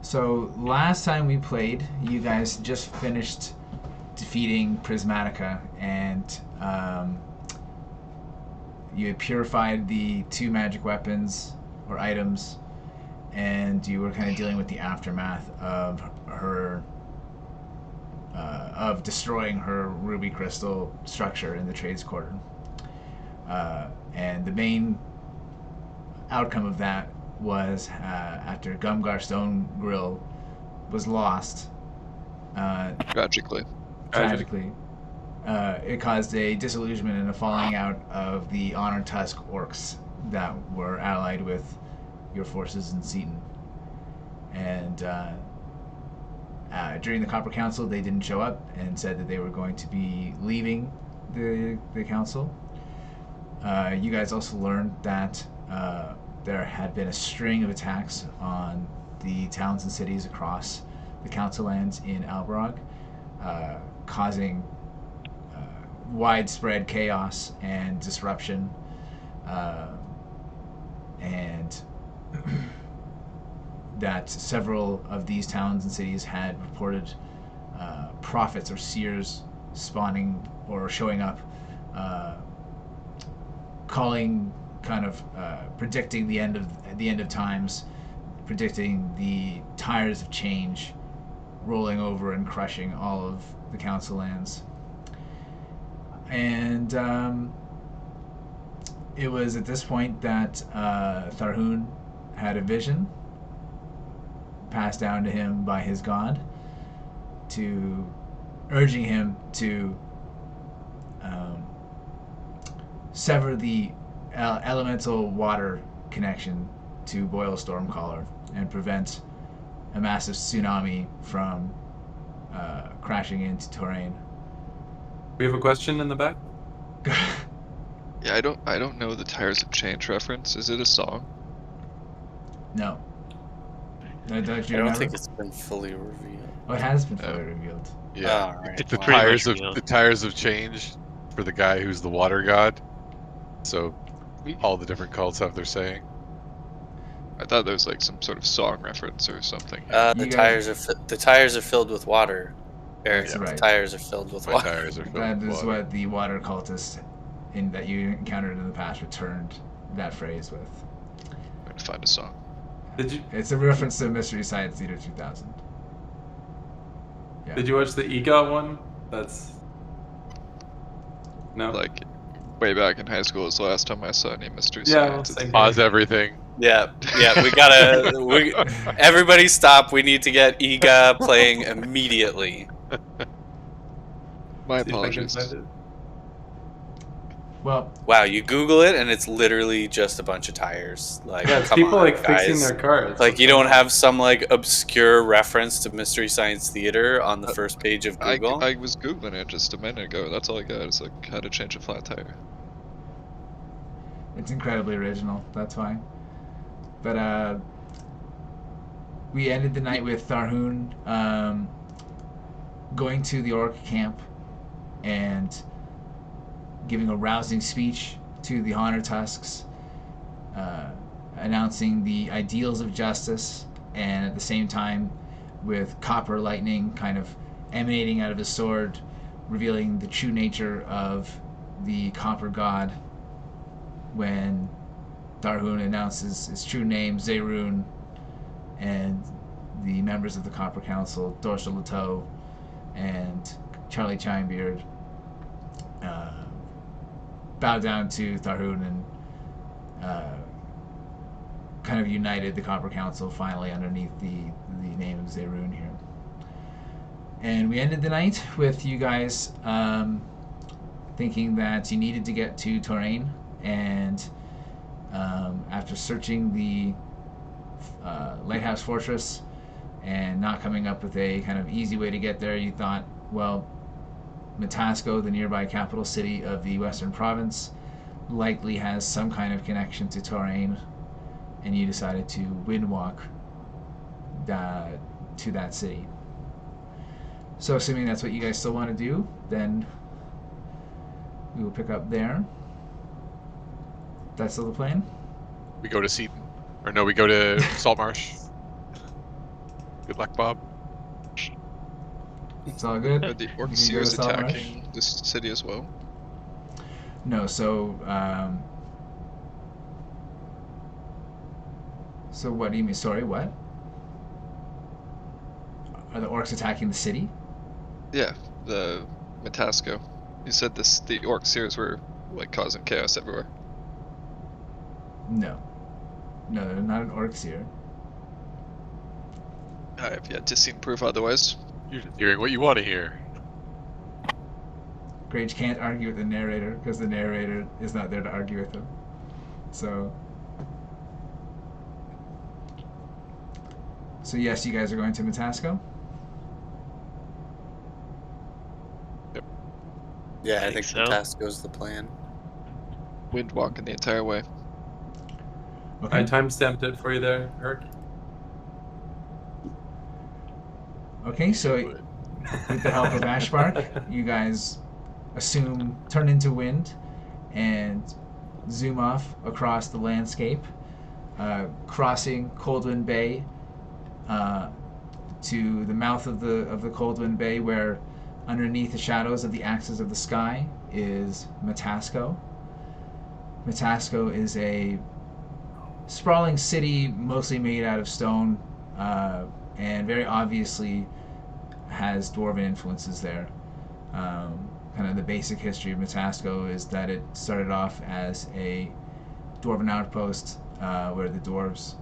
So last time we played, you guys just finished defeating Prismatica, and you had purified the two magic weapons or items, and you were kind of dealing with the aftermath of her of destroying her ruby crystal structure in the trades quarter. And the main outcome of that was after Gumgar Stone Grill was lost. Tragically. It caused a disillusionment and a falling out of the Honor Tusk orcs that were allied with your forces in Seaton. And during the Copper Council, they didn't show up and said that they were going to be leaving the council. You guys also learned that there had been a string of attacks on the towns and cities across the council lands in Albarog, causing widespread chaos and disruption, and that several of these towns and cities had reported prophets or seers spawning or showing up, calling, kind of predicting the end of times, predicting the tires of change rolling over and crushing all of the council lands. And it was at this point that Tharhun had a vision passed down to him by his god, urging him to sever the elemental water connection to Boil Stormcaller and prevent a massive tsunami from crashing into Toraine. We have a question in the back. Yeah, I don't know the Tires of Change reference. Is it a song? No. No, don't you I don't remember? think it's been fully revealed. Oh, it has been fully revealed. Yeah. Oh, right. It's the Wow. tires of change for the guy who's the water god. So all the different cults have their saying. I thought there was like some sort of song reference or something. The tires are filled with water. Eric, That's right. the tires are filled with My water. tires are filled That with is water. what the water cultist that you encountered in the past returned that phrase with. I'm going to find a song. It's a reference to Mystery Science Theater 2000. Yeah. Did you watch the EGOT one? That's... No? Like, way back in high school was the last time I saw any Mystery Yeah, Science. same Pause everything. Yeah, we gotta... everybody stop. We need to get Iga playing immediately. My See if I can apologies. find it. Well, Wow, you Google it and it's literally just a bunch of tires. Like, Yeah, it's come people on, like guys. fixing their cars. Like, you don't have some like obscure reference to Mystery Science Theater on the first page of Google? I was Googling it just a minute ago. That's all I got. It's like how to change a flat tire. it's incredibly original. That's why. But we ended the night with Tharhun going to the orc camp and giving a rousing speech to the Honor Tusks, announcing the ideals of justice, and at the same time, with copper lightning kind of emanating out of his sword, revealing the true nature of the Copper God when Tharhun announces his true name, Zerun, and the members of the Copper Council, Dorsal Leto and Charlie Chimebeard, bowed down to Tharhun and kind of united the Copper Council finally underneath the name of Zerun here. And we ended the night with you guys thinking that you needed to get to Toraine, and after searching the Lighthouse Fortress and not coming up with a kind of easy way to get there, you thought, well, Matasco, the nearby capital city of the Western Province, likely has some kind of connection to Toraine, and you decided to windwalk to that city. So assuming that's what you guys still want to do, then we will pick up there. That's still the plan? We go to Seaton. Or no, we go to Saltmarsh. Good luck, Bob. It's all good. Are the You can go Orcseers to Saltmarsh? attacking this city as well? No, so what do you mean? Sorry, what? Are the orcs attacking the city? Yeah, the Metasco. You said the Orcseers were like causing chaos everywhere. No. No, they're not an orc here. I have yet to see proof otherwise. You're just hearing what you want to hear. Grage can't argue with the narrator because the narrator is not there to argue with him. So yes, you guys are going to Metasco? Yeah, I think so. Metasco's the plan. Wind walking the entire way. Okay. I timestamped it for you there, Eric. Okay, so with the help of Ashbark, you guys turn into wind and zoom off across the landscape, crossing Coldwind Bay to the mouth of the Coldwind Bay, where underneath the shadows of the axis of the sky is Metasco. Metasco is a sprawling city, mostly made out of stone, and very obviously has dwarven influences there. Kind of the basic history of Metasco is that it started off as a dwarven outpost where the dwarves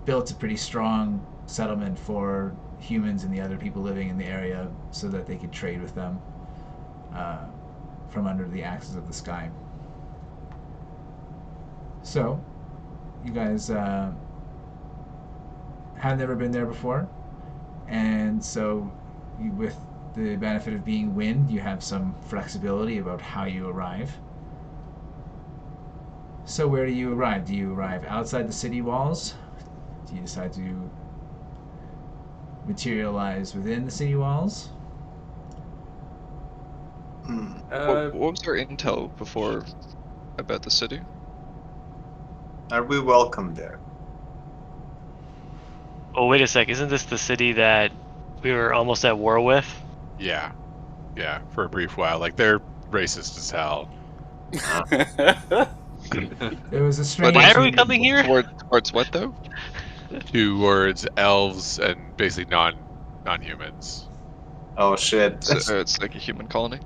built a pretty strong settlement for humans and the other people living in the area so that they could trade with them from under the axis of the sky. So, you guys have never been there before, and so with the benefit of being wind, you have some flexibility about how you arrive. So where do you arrive? Do you arrive outside the city walls? Do you decide to materialize within the city walls? What was our intel before about the city? Are we welcome there? Oh, wait a sec. Isn't this the city that we were almost at war with? Yeah. Yeah, for a brief while. Like, they're racist as hell. There was a strange... Why are we coming here? Towards what, though? Towards elves and basically non-humans. Oh shit. So it's like a human colony?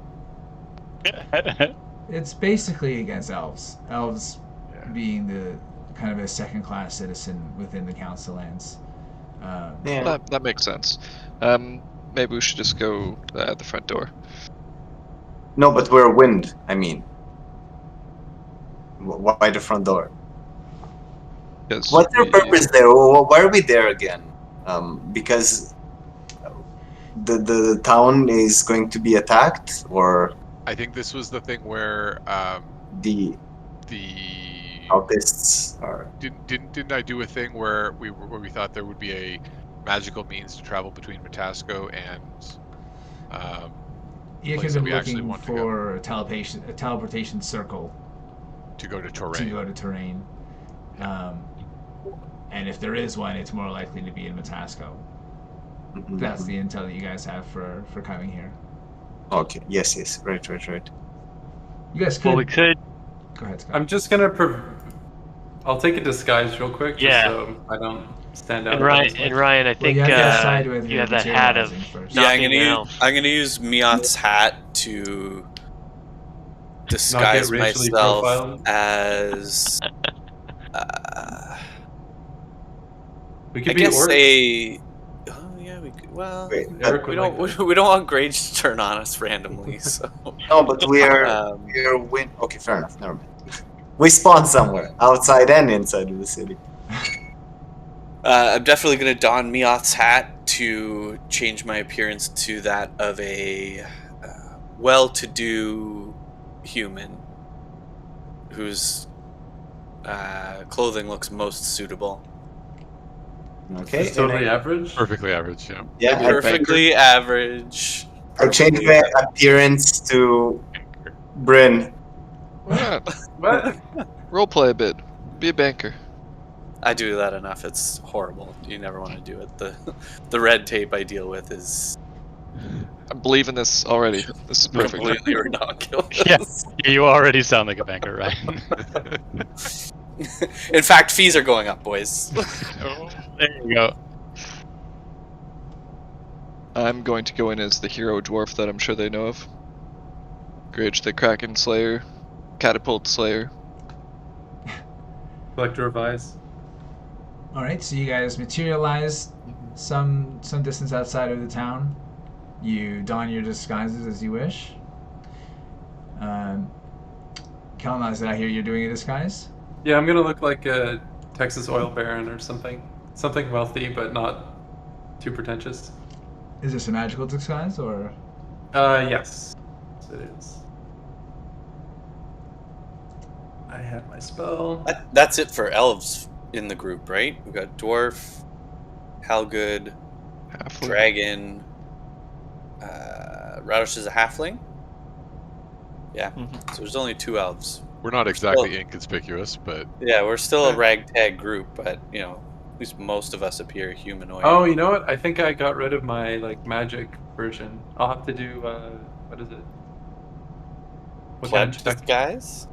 It's basically against elves. Elves Yeah. being the kind of a second-class citizen within the council lands. Yeah. That makes sense. Maybe we should just go at the front door. No, but we're wind, I mean. Why the front door? What's their purpose there? Why are we there again? Because the town is going to be attacked, or I think this was the thing where the cultists are. Didn't I do a thing where we thought there would be a magical means to travel between Metasco and You place could that be we actually looking want to go for a teleportation circle to go to to Terrain. go to terrain. And if there is one, it's more likely to be in Metasco. Mhm. That's the intel that you guys have for coming here. Okay. Yes. Right. You guys could. Well, we could. Go ahead, Scott. I'm just gonna. I'll take a disguise real quick, just Yeah. so I don't stand out. And Ryan, I think you have to decide whether you you're have that hat of materializing first. Yeah, knocking I'm gonna use Miat's hat to disguise Not get racially myself profiled? as. We I could be guess orcs. Oh yeah, we could. Well, Wait, Eric we would don't. like that. We don't want Grage to turn on us randomly. So. No, but we're wind. Okay, fair enough. Never mind. We spawn somewhere outside and inside of the city. I'm definitely going to don Miat's hat to change my appearance to that of a well-to-do human whose clothing looks most suitable. Okay. It's totally and average. Perfectly average, yeah. Yeah. Perfectly average. I changed my appearance to Bryn. Why not? What? Roleplay a bit. Be a banker. I do that enough. It's horrible. You never want to do it. The red tape I deal with is I believe in this already. This is perfect. completely ridiculous. Yeah, you already sound like a banker, right? In fact, fees are going up, boys. Oh, there you go. I'm going to go in as the hero dwarf that I'm sure they know of. Grage the Kraken Slayer, Catapult Slayer. Collector of Eyes. All right, so you guys materialize some distance outside of the town. You don your disguises as you wish. Kelnozz, did I hear you're doing a disguise? Yeah, I'm gonna look like a Texas oil baron or something. Something wealthy, but not too pretentious. Is this a magical disguise, or? Yes. It is. I have my spell. That's it for elves in the group, right? We've got Dwarf, Halgud, Halfling. Dragon. Radish is a halfling? Yeah. So there's only 2 elves. We're not exactly inconspicuous, but Yeah, we're still a ragtag group, but, you know, at least most of us appear humanoid. Oh, you know what? I think I got rid of my magic version. I'll have to do what is it? What kind Pledge of check? disguise?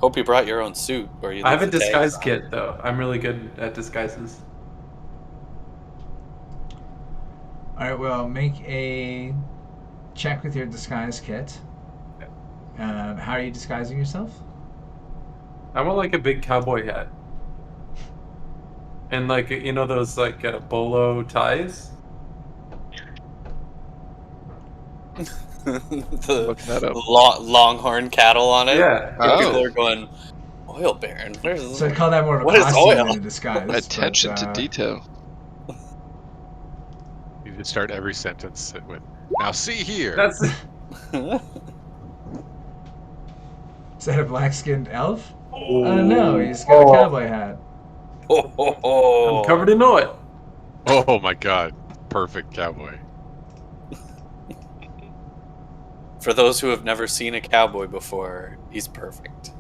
Hope you brought your own suit, or you. I have a leave the tags disguise on. kit though. I'm really good at disguises. All right, well, make a check with your disguise kit. How are you disguising yourself? I want like a big cowboy hat. And like you know those like bolo ties. The Look that up. longhorn cattle on it. Yeah. Oh. People are going, oil baron. Where's So I call that more of a What is costume oil? than a disguise. Attention but, to detail. you should start every sentence with, "Now see here." That's Is that a black-skinned elf? Oh no, he's got a cowboy hat. I'm covered in oil. Oh my god, perfect cowboy. For those who have never seen a cowboy before, he's perfect.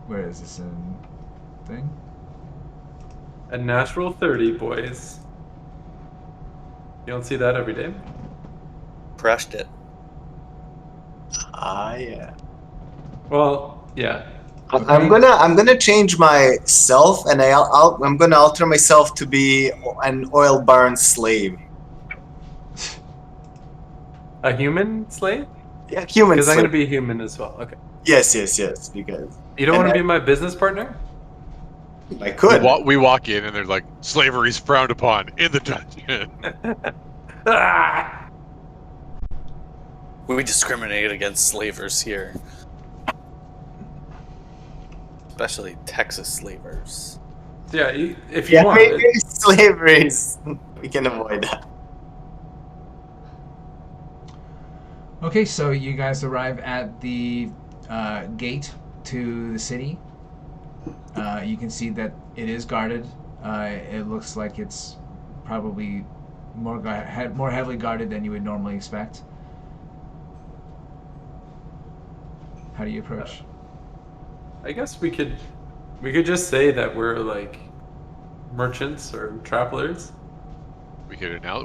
Where is this in thing? A natural 30, boys. You don't see that every day. Crushed it. Yeah. Well, yeah. I'm gonna change myself, and I'm gonna alter myself to be an oil baron slave. A human slave? Yeah, human Because I'm slave. gonna be human as well. Okay. Yes. Because You don't And want to I- be my business partner? I could. We walk in and they're like, "Slavery's frowned upon in the dungeon." Ah! We discriminate against slavers here. Especially Texas slavers. Yeah, if you Yeah, want. maybe slaveries. We can avoid that. Okay, so you guys arrive at the gate to the city. You can see that it is guarded. It looks like it's probably more heavily guarded than you would normally expect. How do you approach? I guess we could just say that we're like merchants or travelers. We could announce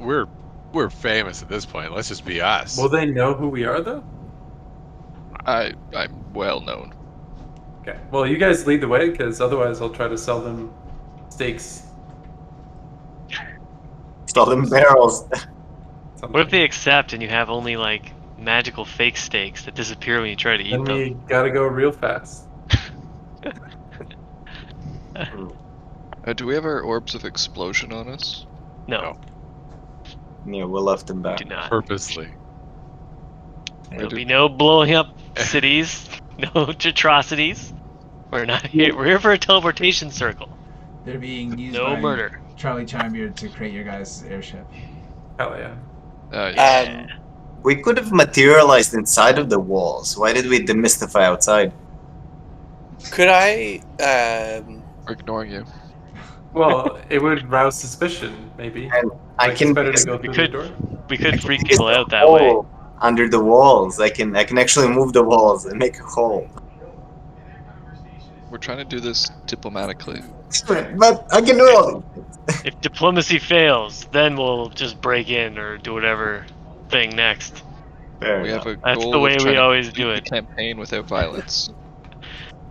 we're famous at this point. Let's just be us. Will they know who we are though? I'm well known. Okay. Well, you guys lead the way, because otherwise I'll try to sell them steaks. Sell them barrels. What if they accept and you have only like magical fake steaks that disappear when you try to eat Then them? we gotta go real fast. Do we have our orbs of explosion on us? No, Yeah, we left them back. do not. Purposely. There'll be no blowing up cities, no atrocities. We're not here. We're here for a teleportation circle. They're being used No by murder. Charlie Chimebeard to create your guys' airship. Hell yeah. Yeah. We could have materialized inside of the walls. Why did we demystify outside? Could I? We're ignoring you. Well, it would rouse suspicion, maybe. And I Like, can it's better to go We through could the door. we could freak It's people a out that way. hole under the walls. I can actually move the walls and make a hole. We're trying to do this diplomatically. But I can do all. If diplomacy fails, then we'll just break in or do whatever thing next. Fair We enough. have a That's goal the way of we trying to always complete do the it. campaign without violence.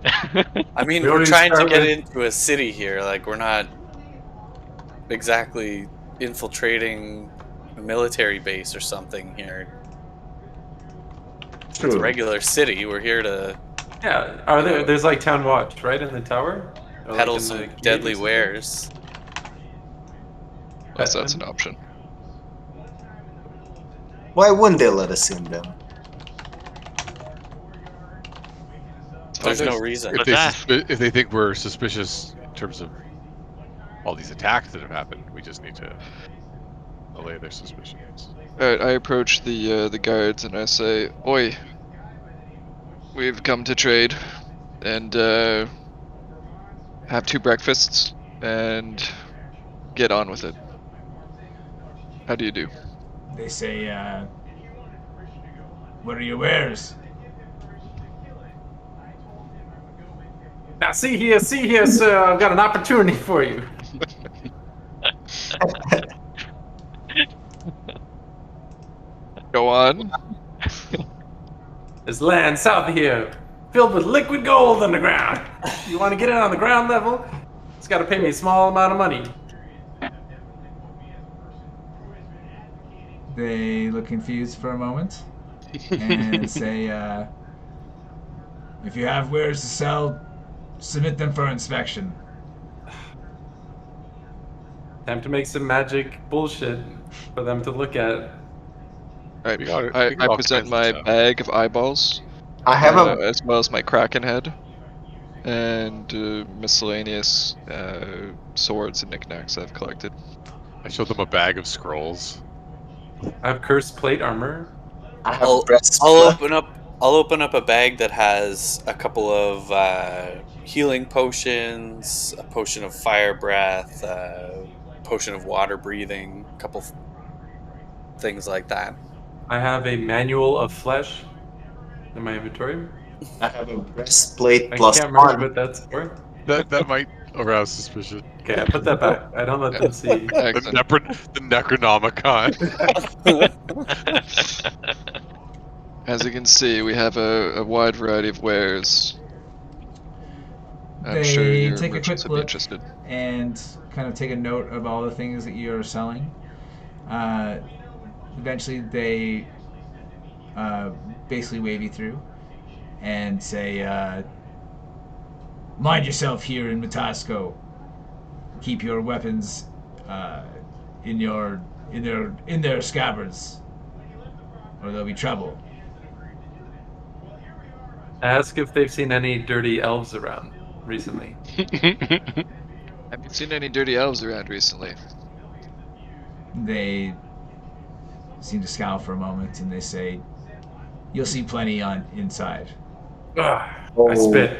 I mean, We we're already trying to start get with- into a city here. Like, we're not exactly infiltrating a military base or something here. It's a True. regular city. We're here to Yeah, there's like town watch, right, in the tower? Or, like, peddle in some the gate deadly or something? wares. Unless that's an option. Why wouldn't they let us in then? There's no reason. If they, ask. if they think we're suspicious in terms of all these attacks that have happened, we just need to allay their suspicions. Alright, I approach the guards and I say, "Oi, we've come to trade and have 2 breakfasts and get on with it. How do you do?" They say, what are your wares? Now see here, sir. I've got an opportunity for you. Go on. There's land south of here, filled with liquid gold underground. You want to get it on the ground level? It's got to pay me a small amount of money. They look confused for a moment and say, if you have wares to sell, submit them for inspection. Time to make some magic bullshit for them to look at. Alright, We got- I we got all present kinds of my stuff. bag of eyeballs, I have a. as well as my kraken head, and miscellaneous swords and knickknacks I've collected. I showed them a bag of scrolls. I have cursed plate armor. I have I'll, a breastplate. I'll open up a bag that has a couple of healing potions, a potion of fire breath, a potion of water breathing, a couple things like that. I have a manual of flesh in my inventory. I have a breastplate I plus can't remember 1. what that's for. That might arouse suspicion. Okay, I put that back. I don't let them see. The, Excellent. the Necronomicon. As you can see, we have a wide variety of wares. I'm They sure your take a merchants quick would be look interested. and kind of take a note of all the things that you are selling. Eventually, they basically wave you through and say, "Mind yourself here in Matasco. Keep your weapons in their scabbards, or there'll be trouble." Ask if they've seen any dirty elves around recently. Have you seen any dirty elves around recently? They seem to scowl for a moment and they say, "You'll see plenty on inside." Ugh, I Oh. spit.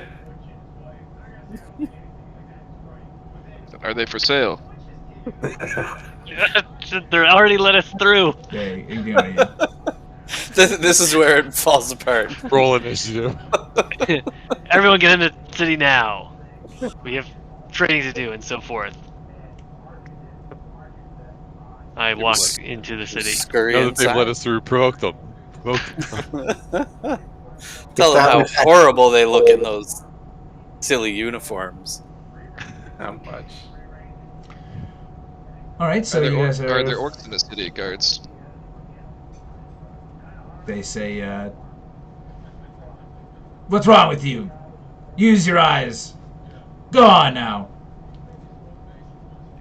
Are they for sale? They're already let us through. They ignore you. This is where it falls apart. Roll initiative. Everyone get in the city now. We have training to do and so forth. I walk into the city. Scurry Now that they've let inside. us through, provoke them. Provoke them. Tell them That how was- horrible they look in those silly uniforms. How much? All right, so are, there you guys are there orcs in the city, guards? They say, "What's wrong with you? Use your eyes. Go on now."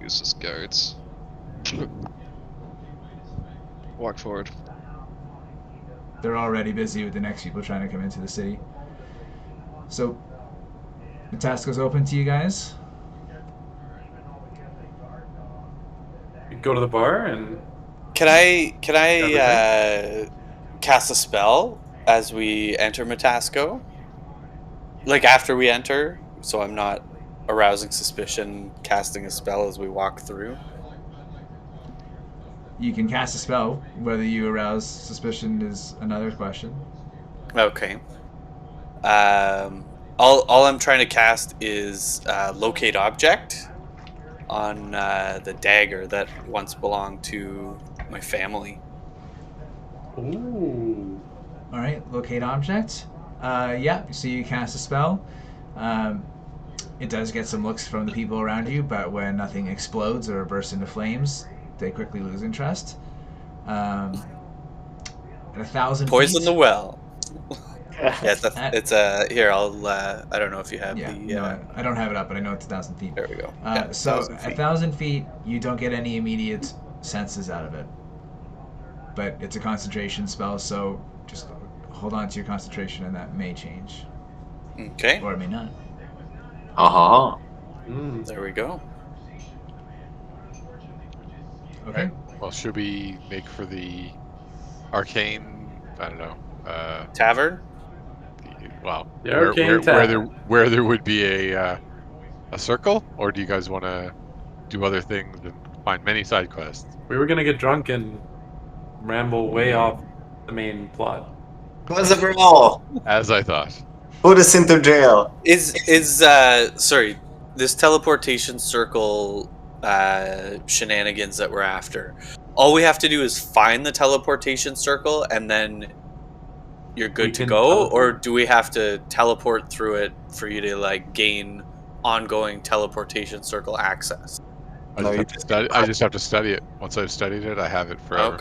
Useless guards. Walk forward. They're already busy with the next people trying to come into the city. So, the task is open to you guys. You go to the bar and Can I cast a spell as we enter Matasco? Like after we enter, so I'm not arousing suspicion, casting a spell as we walk through. You can cast a spell. Whether you arouse suspicion is another question. Okay. I'll All I'm trying to cast is locate object on the dagger that once belonged to my family. Ooh. All right, locate object. Yeah, so you cast a spell. It does get some looks from the people around you, but when nothing explodes or bursts into flames, they quickly lose interest. At 1,000 Poison feet. the well. Yeah, it's here. I don't know if you have Yeah, the. no, I don't have it up, but I know it's 1,000 feet. There we go. So 1,000 at feet. 1,000 feet, you don't get any immediate senses out of it, but it's a concentration spell, so just hold on to your concentration, and that may change, Okay. or it may not. Uh-huh. There we go. Okay. Well, should we make for the arcane? I don't know. Tavern. Well, The arcane tavern. where there would be a circle, or do you guys want to do other things and find many side quests? We were gonna get drunk and ramble way off the main plot. Once and for all, As I thought. put us into jail. Is sorry, this teleportation circle shenanigans that we're after. All we have to do is find the teleportation circle, and then you're We good to can go, teleport. or do we have to teleport through it for you to like gain ongoing teleportation circle access? I just have to study it. Once I've studied it, I have it forever.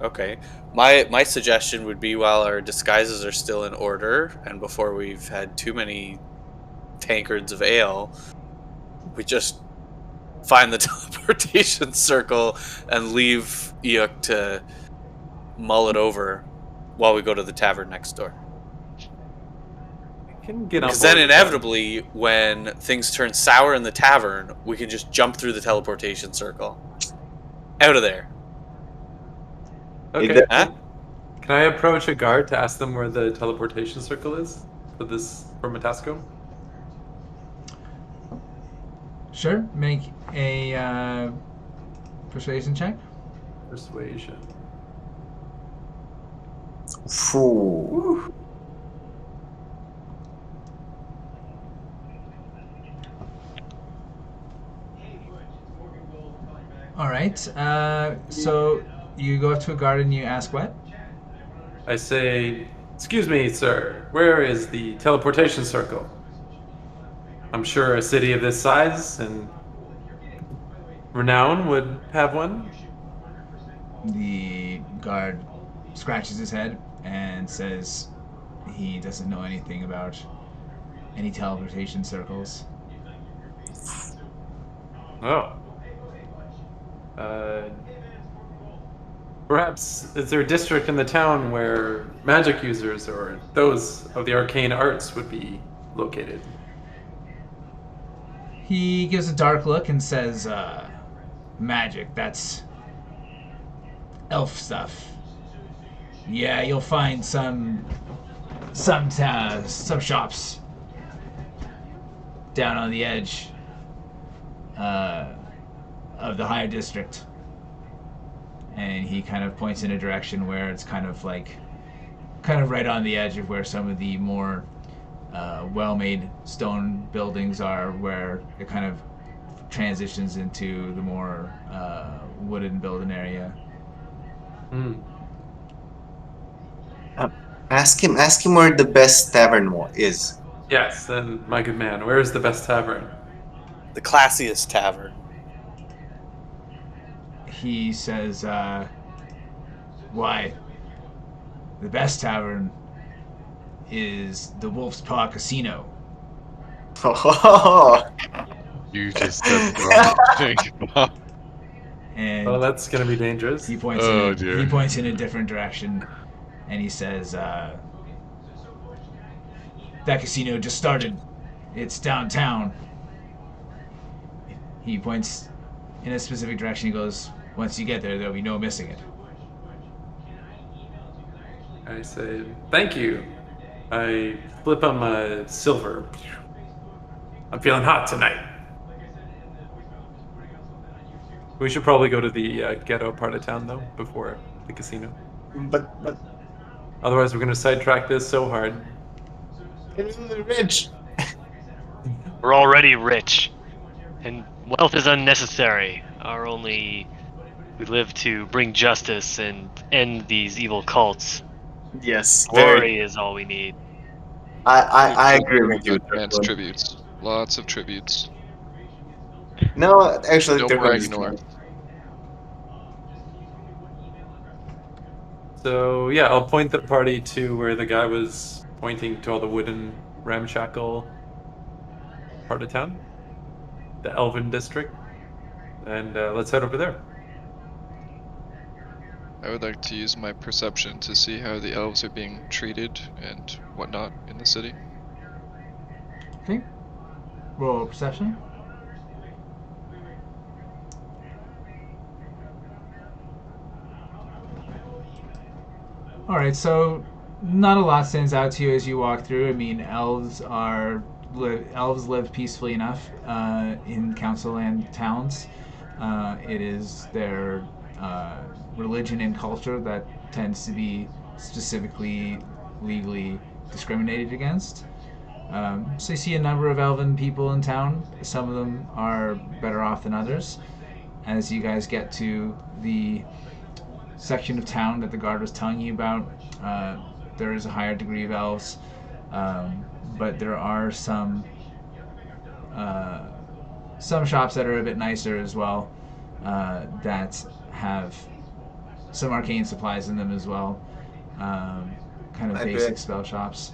Okay. My suggestion would be, while our disguises are still in order and before we've had too many tankards of ale, we just find the teleportation circle and leave Eikooc to mull it over while we go to the tavern next door. I can get on Because board then with that. inevitably, when things turn sour in the tavern, we can just jump through the teleportation circle. Out of there. Okay. Huh? Can I approach a guard to ask them where the teleportation circle is for Matasco? Sure. Make a persuasion check. Persuasion. Phew. All right. So you go up to a guard and you ask what? I say, "Excuse me, sir. Where is the teleportation circle? I'm sure a city of this size and renown would have one." The guard scratches his head and says he doesn't know anything about any teleportation circles. Oh. Perhaps is there a district in the town where magic users or those of the arcane arts would be located? He gives a dark look and says, magic, that's elf stuff. Yeah, you'll find some shops down on the edge of the higher district. And he kind of points in a direction where it's kind of right on the edge of where some of the more well-made stone buildings are, where it kind of transitions into the more wooden building area. Ask him where the best tavern is. Yes, then my good man, where is the best tavern? The classiest tavern. He says, why, the best tavern is the Wolf's Paw Casino. Oh, You just said the wrong thing. And Oh, that's gonna be dangerous. he points Oh, in dear. he points in a different direction, and he says, that casino just started. It's downtown. He points in a specific direction. He goes, once you get there, there'll be no missing it. I say, thank you. I flip on my silver. I'm feeling hot tonight. We should probably go to the ghetto part of town, though, before the casino. but Otherwise, we're going to sidetrack this so hard. it's really rich. We're already rich, and wealth is unnecessary. We live to bring justice and end these evil cults. Yes, Glory is all we need. I agree with you. Advanced Dragoon. tributes. Lots of tributes. No, actually, No Dragoon more is ignore. right. So yeah, I'll point the party to where the guy was pointing to all the wooden ramshackle part of town, the Elven district, and let's head over there. I would like to use my perception to see how the elves are being treated and whatnot in the city. Okay. Roll perception. All right, so not a lot stands out to you as you walk through. I mean, elves live peacefully enough in council and towns. It is their religion and culture that tends to be specifically legally discriminated against. So you see a number of elven people in town. Some of them are better off than others. As you guys get to the section of town that the guard was telling you about, there is a higher degree of elves, but there are some shops that are a bit nicer as well, that have some arcane supplies in them as well, kind of basic spell shops.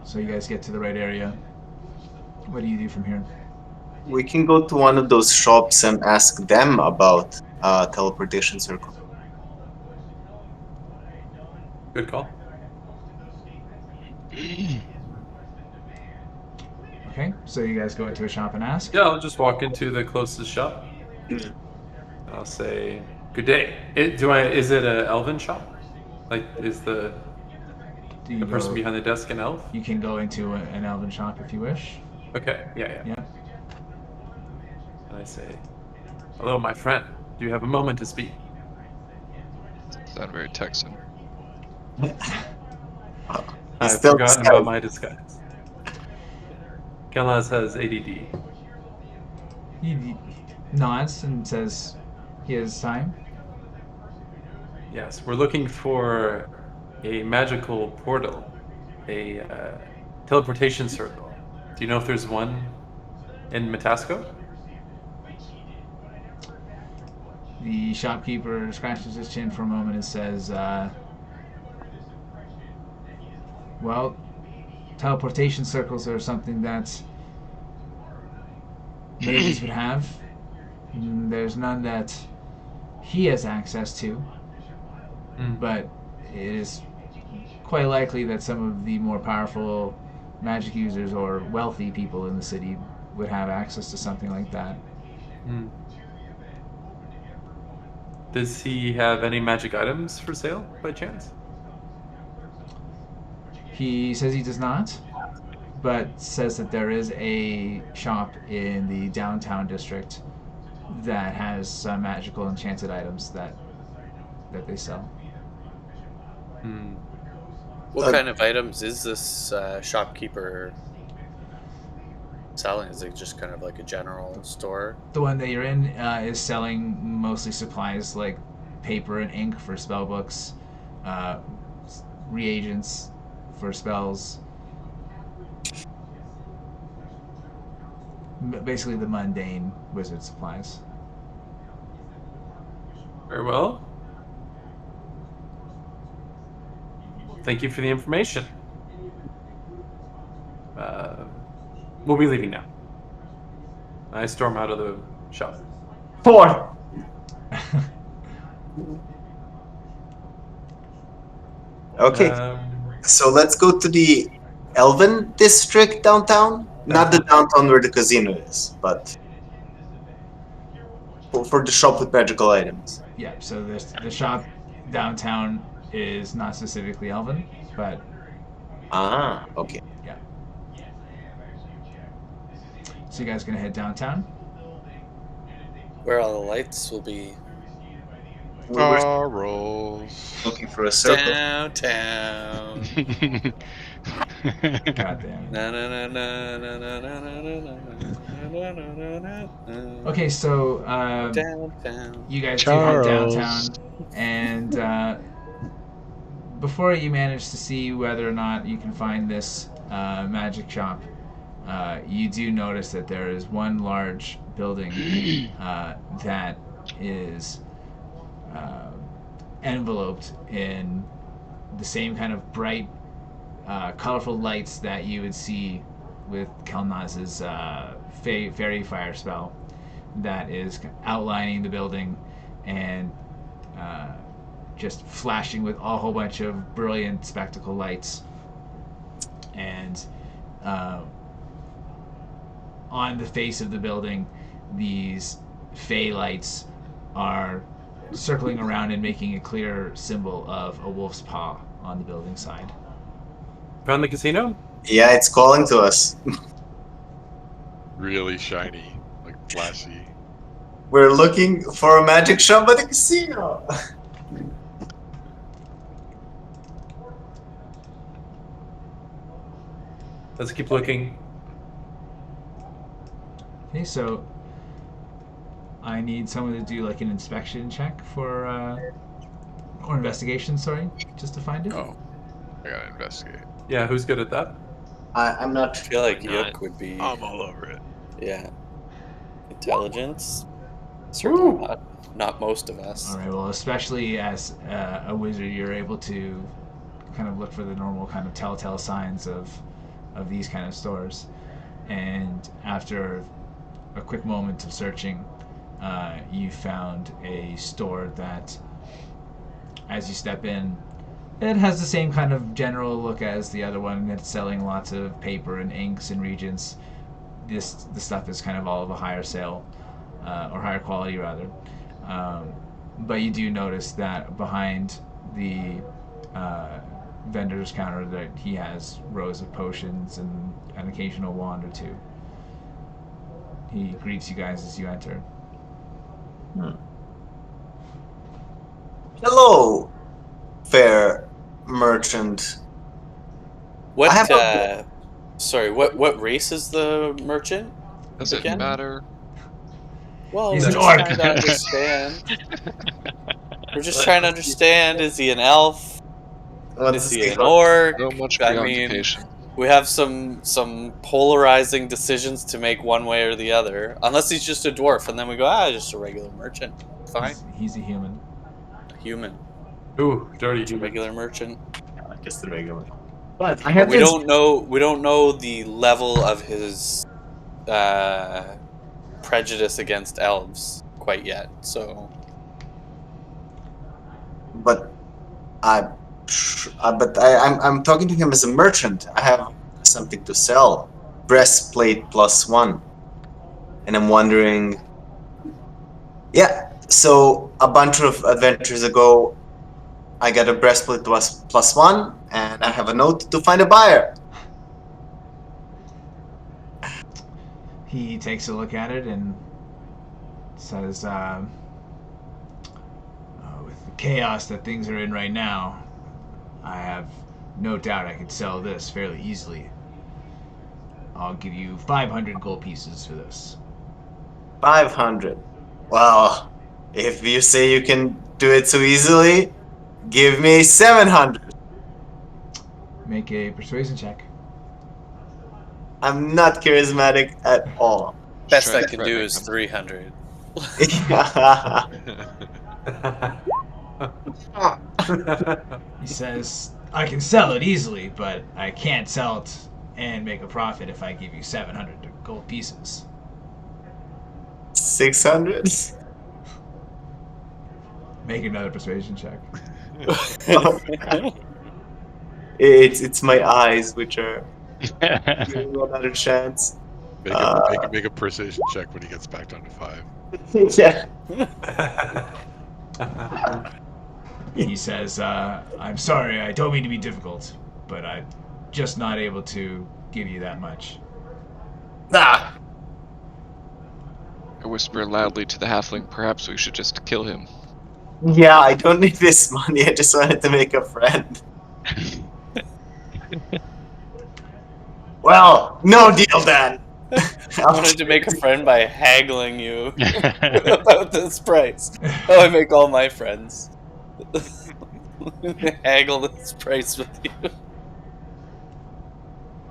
So you guys get to the right area. What do you do from here? We can go to one of those shops and ask them about teleportation circle. Good call. Okay, so you guys go into a shop and ask? Yeah, I'll just walk into the closest shop. I'll say, "Good day." Is it an elven shop? Like, is the person behind the desk an elf? You can go into an elven shop if you wish. Okay. Yeah. Yeah. And I say, "Hello, my friend. Do you have a moment to speak?" Sound very Texan. I've still forgotten disguised. about my disguise. Kelnozz has ADD. He nods and says he has time. Yes, we're looking for a magical portal, a teleportation circle. Do you know if there's one in Matasco? The shopkeeper scratches his chin for a moment and says, well, teleportation circles are something that mages would have. There's none that he has access to, but it is quite likely that some of the more powerful magic users or wealthy people in the city would have access to something like that. Does he have any magic items for sale, by chance? He says he does not, but says that there is a shop in the downtown district that has some magical enchanted items that they sell. What kind of items is this shopkeeper selling? Is it just kind of like a general store? The one that you're in is selling mostly supplies like paper and ink for spell books, reagents for spells. Basically the mundane wizard supplies. Very well. Thank you for the information. We'll be leaving now. I storm out of the shop. 4. Okay, so let's go to the Elven district downtown. Not the downtown where the casino is, but for the shop with magical items. Yeah, so the shop downtown is not specifically Elven, but... Ah, okay. Yeah. So you guys gonna head downtown? Where all the lights will be. We were Rolls. looking for a circle. Downtown. God damn it. Na, na, na, na, na, na, na, na, na, na, na, na. Okay, so Downtown. you guys do head Charles. downtown, and before you manage to see whether or not you can find this magic shop, you do notice that there is one large building that is enveloped in the same kind of bright, colorful lights that you would see with Kelnozz's fairy fire spell that is outlining the building and just flashing with a whole bunch of brilliant spectacle lights. And on the face of the building, these fey lights are circling around and making a clear symbol of a wolf's paw on the building side. Found the casino? Yeah, it's calling to us. Really shiny, like flashy. We're looking for a magic shop at the casino. Let's keep looking. Okay, so I need someone to do like an inspection check for, or investigation, sorry, just to find it. Oh, I gotta investigate. Yeah, who's good at that? I'm I not. feel like Not- Eikooc would be. I'm all over it. Yeah. Intelligence? Certainly Woo! not most of us. All right. Well, especially as a wizard, you're able to kind of look for the normal kind of telltale signs of these kind of stores. And after a quick moment of searching, you found a store that, as you step in, it has the same kind of general look as the other one. It's selling lots of paper and inks and regents. The stuff is kind of all of a higher sale, or higher quality rather. But you do notice that behind the vendor's counter that he has rows of potions and an occasional wand or two. He greets you guys as you enter. Hello, fair merchant. What? I have Sorry. What race is the merchant? Does it Again? matter? Well, He's we're an just orc. trying to understand. We're just trying to understand. Is he an elf? What's Is the he an secret? orc? So much I mean, preoccupation. we have some polarizing decisions to make one way or the other. Unless he's just a dwarf, and then we go, just a regular merchant. Fine, He's a human. human, Ooh, dirty just a human. regular merchant. I guess the regular. But I have We this. don't know the level of his prejudice against elves quite yet. So But I'm talking to him as a merchant. I have something to sell. Breastplate +1. And I'm wondering. Yeah. So a bunch of adventures ago, I got a breastplate +1, and I have a note to find a buyer. He takes a look at it and says, with the chaos that things are in right now, I have no doubt I could sell this fairly easily. I'll give you 500 gold pieces for this. 500. Well, if you say you can do it so easily, give me 700. Make a persuasion check. I'm not charismatic at all. best Try I to can threaten do is him. 300. He says, I can sell it easily, but I can't sell it and make a profit if I give you 700 gold pieces. 600? Make another persuasion check. It's my eyes which are giving me another chance. Make a precision check when he gets back down to 5. Yeah. He says, I'm sorry, I don't mean to be difficult, but I'm just not able to give you that much. Ah, I whisper loudly to the halfling, perhaps we should just kill him. yeah, I don't need this money. I just wanted to make a friend. Well, no deal then. I wanted to make a friend by haggling you about this price. Oh, I make all my friends. Haggle this price with you.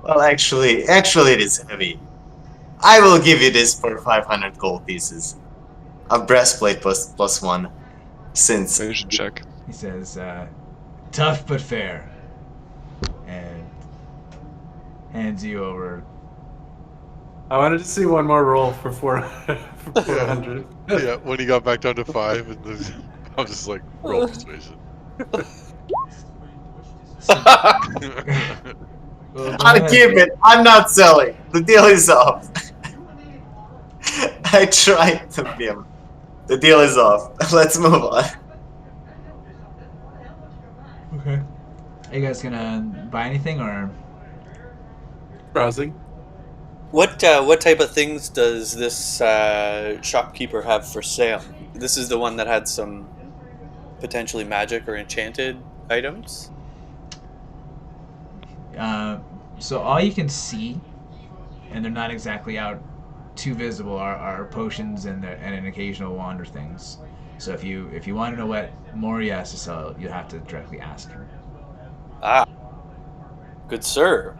Well, actually, it is heavy. I will give you this for 500 gold pieces. A breastplate plus 1. Since Evasion check. He says, tough but fair. And hands you over. I wanted to see one more roll for 400. Yeah, when he got back down to 5, and I was just like, roll persuasion. Well, I'll keep it. I'm not selling. The deal is off. I tried to be him. The deal is off. Let's move on. Okay. Are you guys gonna buy anything or? Browsing. What type of things does this shopkeeper have for sale? This is the one that had some potentially magic or enchanted items? So all you can see, and they're not exactly out too visible, are potions and an occasional wand or things. So if you want to know what more he has to sell, you have to directly ask him. Ah, good sir.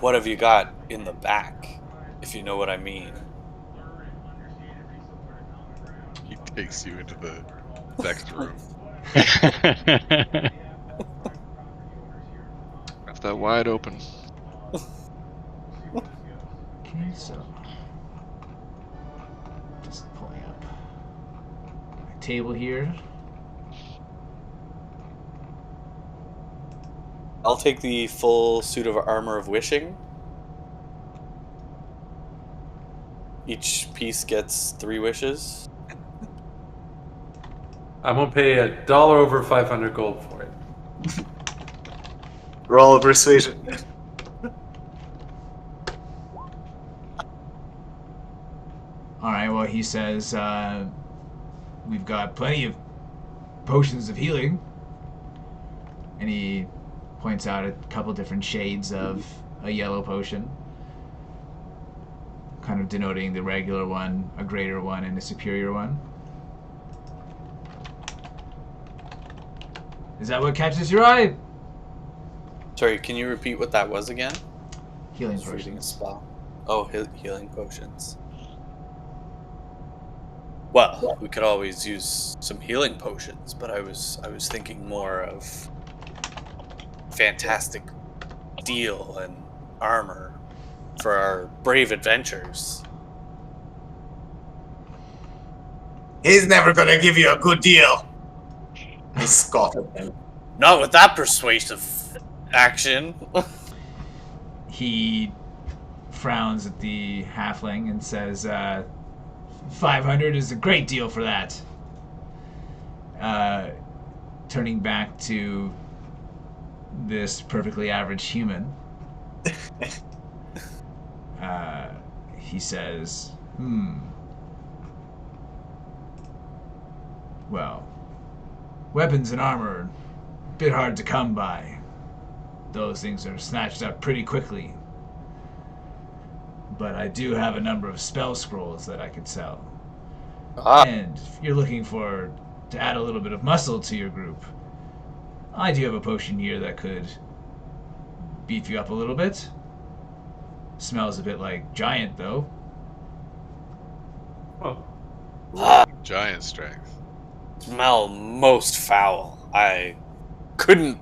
What have you got in the back, if you know what I mean? He takes you into the next room. Left that wide open. Okay, so just pulling up my table here. I'll take the full suit of armor of wishing. Each piece gets 3 wishes. I won't pay $1 over 500 gold for it. Roll persuasion. Alright, well, he says, we've got plenty of potions of healing. And he points out a couple different shades of a yellow potion. Kind of denoting the regular one, a greater one, and a superior one. Is that what catches your eye? Sorry, can you repeat what that was again? Healing Reading a potions. spell. Oh, healing potions. Well, we could always use some healing potions, but I was thinking more of fantastic steel and armor for our brave adventures. He's never gonna give you a good deal. I scoff at him. Not with that persuasive action. He frowns at the halfling and says, 500 is a great deal for that. Turning back to this perfectly average human, he says, well, weapons and armor are a bit hard to come by. Those things are snatched up pretty quickly. But I do have a number of spell scrolls that I could sell. And if you're looking to add a little bit of muscle to your group, I do have a potion here that could beef you up a little bit. Smells a bit like giant, though. Oh, Giant strength. Smell most foul. I couldn't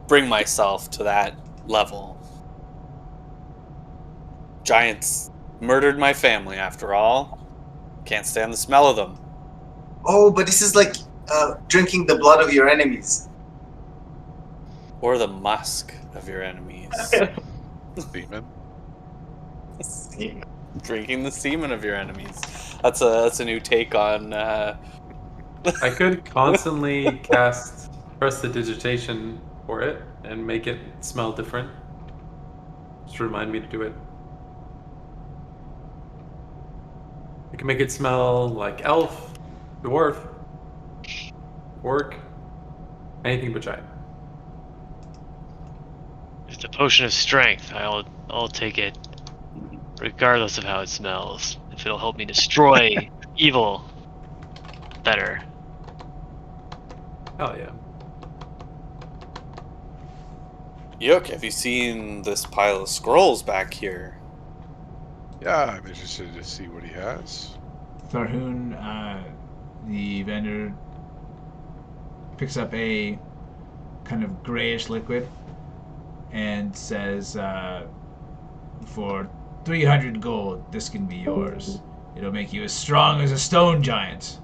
bring myself to that level. Giants murdered my family, after all. Can't stand the smell of them. Oh, but this is like drinking the blood of your enemies. Or the musk of your enemies. Semen. Drinking the semen of your enemies. That's a new take on. I could constantly cast prestidigitation for it and make it smell different. Just remind me to do it. I can make it smell like elf, dwarf, orc, anything but giant. It's a potion of strength. I'll I'll take it, regardless of how it smells. If it'll help me destroy evil, better. Oh yeah. Eikooc, have you seen this pile of scrolls back here? Yeah, I'm interested to see what he has. Tharhun, the vendor, picks up a kind of grayish liquid and says, for 300 gold, this can be yours. It'll make you as strong as a stone giant.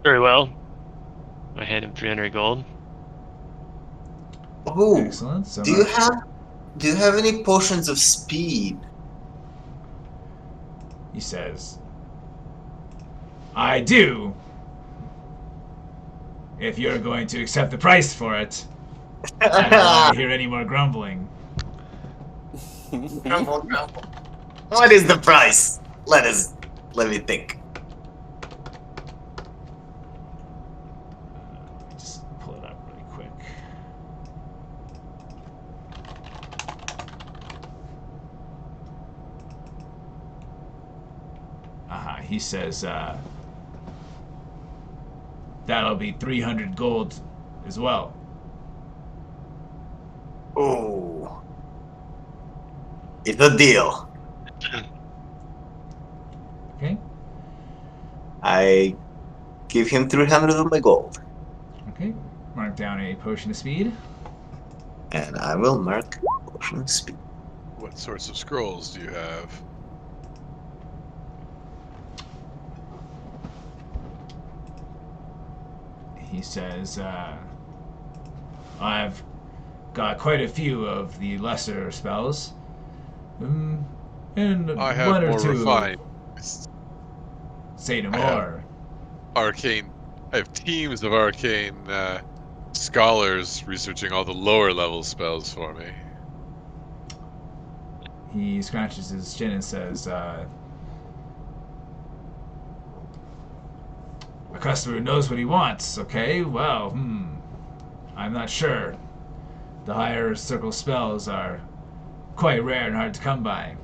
Very well. I hand him 300 gold. Oh, Excellent. So do you have any potions of speed? He says, I do. If you're going to accept the price for it, I don't want to hear any more grumbling. Grumble, grumble. What is the price? Let me think. Just pull it up really quick. He says, that'll be 300 gold as well. Oh, it's a deal. Okay? I give him 300 of my gold, Okay. Mark down a potion of speed. and I will mark potion of speed. What sorts of scrolls do you have? He says, I've got quite a few of the lesser spells. And I have one or more two. refined. Say no I have- more. Arcane. I have teams of arcane scholars researching all the lower level spells for me. He scratches his chin and says, a customer who knows what he wants, okay? Well, I'm not sure. The higher circle spells are quite rare and hard to come by.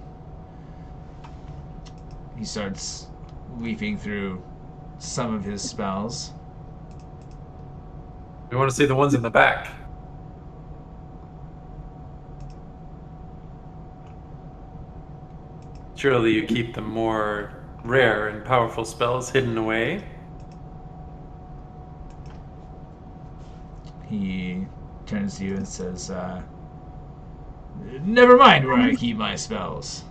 He starts leafing through some of his spells. We want to see the ones in the back. Surely you keep the more rare and powerful spells hidden away. He turns to you and says, never mind where I keep my spells.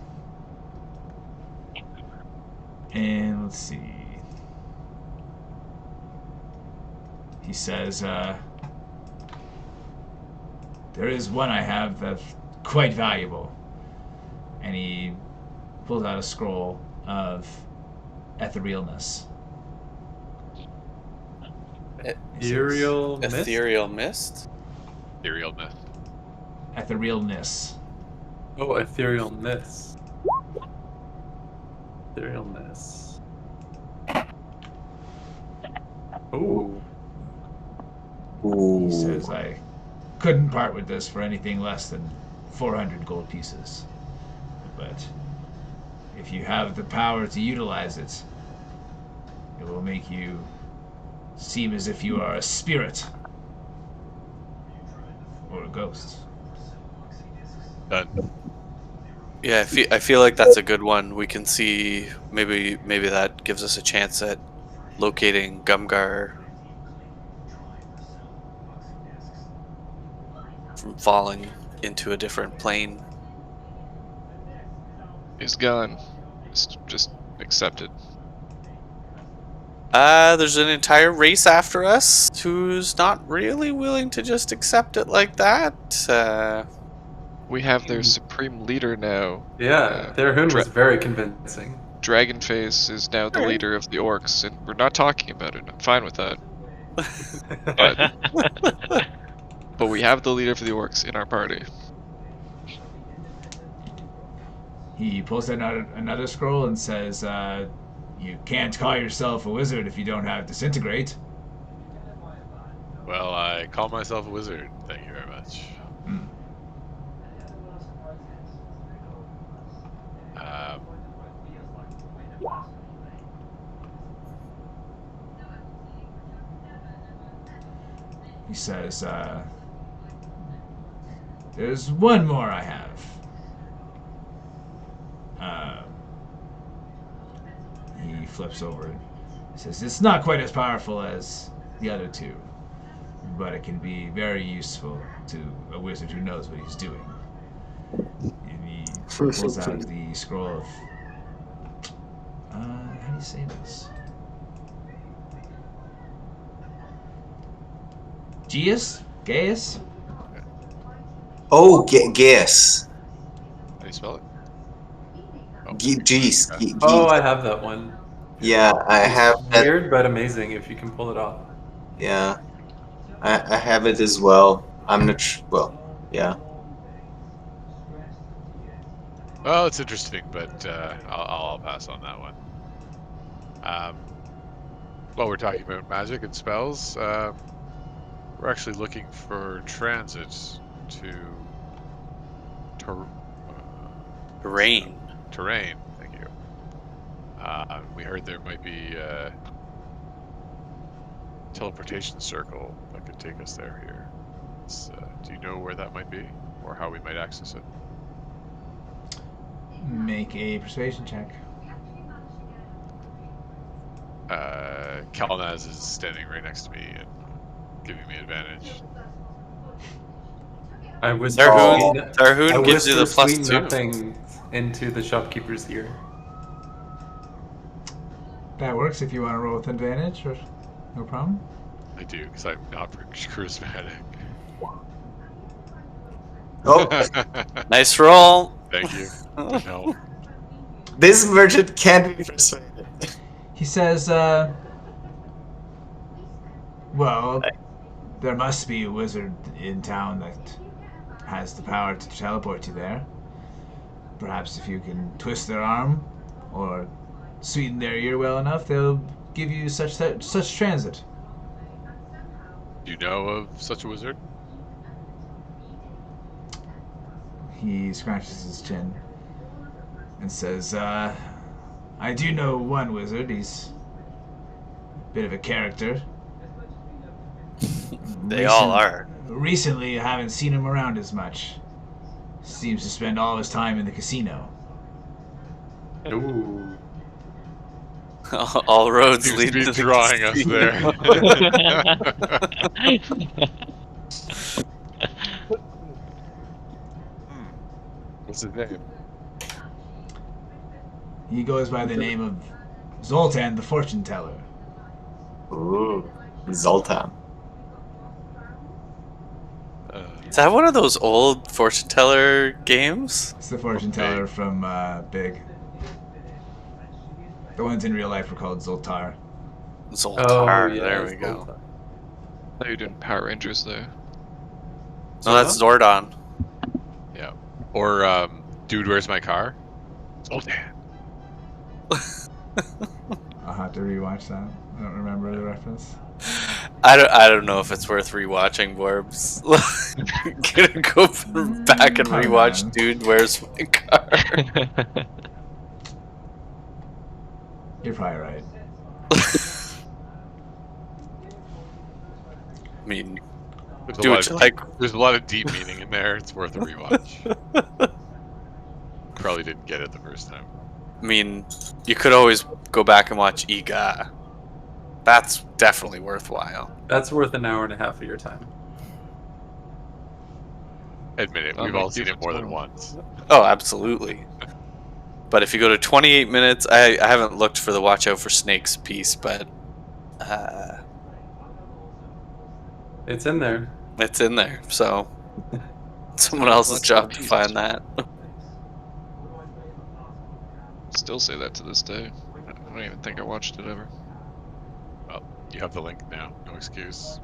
And let's see. He says, there is one I have that's quite valuable. And he pulls out a scroll of etherealness. Ethereal mist? Ethereal mist? Ethereal myth. Etherealness. Oh, etherealness. Etherealness. Ooh. He says, I couldn't part with this for anything less than 400 gold pieces. But if you have the power to utilize it, it will make you seem as if you are a spirit or a ghost. Done. Yeah, I feel like that's a good one. We can see maybe that gives us a chance at locating Gumgar from falling into a different plane. He's gone. Just accept it. There's an entire race after us who's not really willing to just accept it like that. We have their supreme leader now. Yeah, Tharhun was very convincing. Dragonface is now the leader of the orcs, and we're not talking about it. I'm fine with that. But we have the leader of the orcs in our party. He pulls out another scroll and says, you can't call yourself a wizard if you don't have disintegrate. Well, I call myself a wizard. Thank you very much. He says, there's one more I have. He flips over. He says, it's not quite as powerful as the other two, but it can be very useful to a wizard who knows what he's doing. And he pulls out the scroll of... how do you say this? Gaius? Oh, Gaius. How do you spell it? Geese. Oh, I have that one. Yeah, I have that. Weird but amazing if you can pull it off. Yeah, I have it as well. I'm not well, yeah. Well, it's interesting, but I'll pass on that one. While we're talking about magic and spells, we're actually looking for transit to Rain. terrain. Thank you. We heard there might be a teleportation circle that could take us there here. Do you know where that might be, or how we might access it? Make a persuasion check. Kelnozz is standing right next to me and giving me advantage. I whisper Tharhun gives you the sweet +2. nothing into the shopkeeper's ear. That works if you want to roll with advantage, or no problem. I do, because I'm not very charismatic. Oh, Nice roll. Thank you. No. this merchant can't be persuaded. He says, well, there must be a wizard in town that has the power to teleport you there. Perhaps if you can twist their arm or sweeten their ear well enough, they'll give you such transit. Do you know of such a wizard? He scratches his chin and says, I do know one wizard. He's a bit of a character. They all are. Recently, I haven't seen him around as much. Seems to spend all his time in the casino. Ooh. All roads Seems lead to be to the drawing us casino. there. What's his name? He goes by the name of Zoltan the Fortune Teller. Ooh, Zoltan. Is that one of those old fortune teller games? It's the fortune teller from Big. The ones in real life were called Zoltar. Zoltar. yeah, there it's we go. Zoltar. Now you're doing Power Rangers there. No, that's Zordon. Yeah. Or, Dude, Where's My Car? Zoltan. I'll have to rewatch that. I don't remember the reference. I don't know if it's worth rewatching, Borbs. Gonna go back and rewatch man. Dude, Where's My Car? You're probably right. I mean, There's do a what lot you of, like. There's a lot of deep meaning in there. It's worth a rewatch. Probably didn't get it the first time. I mean, you could always go back and watch Iga. That's definitely worthwhile. That's worth an hour and a half of your time. Admit it, I'll we've make all seen you it more than fun. once. Oh, absolutely. But if you go to 28 minutes, I haven't looked for the watch out for snakes piece, but It's in there. it's in there. So someone else's job to find that. Still say that to this day. I don't even think I watched it ever. Well, you have the link now. No excuse.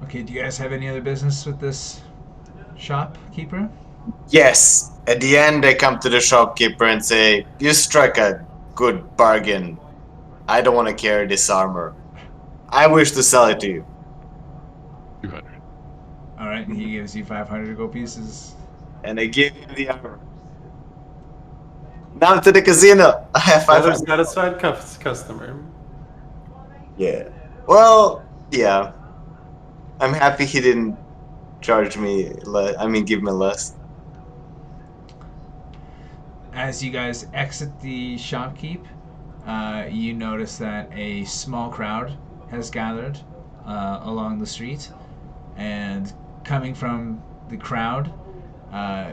Okay, do you guys have any other business with this shopkeeper? Yes. At the end, I come to the shopkeeper and say, "You struck a good bargain. I don't want to carry this armor. I wish to sell it to you." 200. Alright, he gives you 500 gold pieces. And I give him the armor. Now to the casino. I have Another 500. satisfied customer. Yeah. Well, yeah. I'm happy he didn't charge me. Give me less. As you guys exit the shopkeep, you notice that a small crowd has gathered along the street, and coming from the crowd,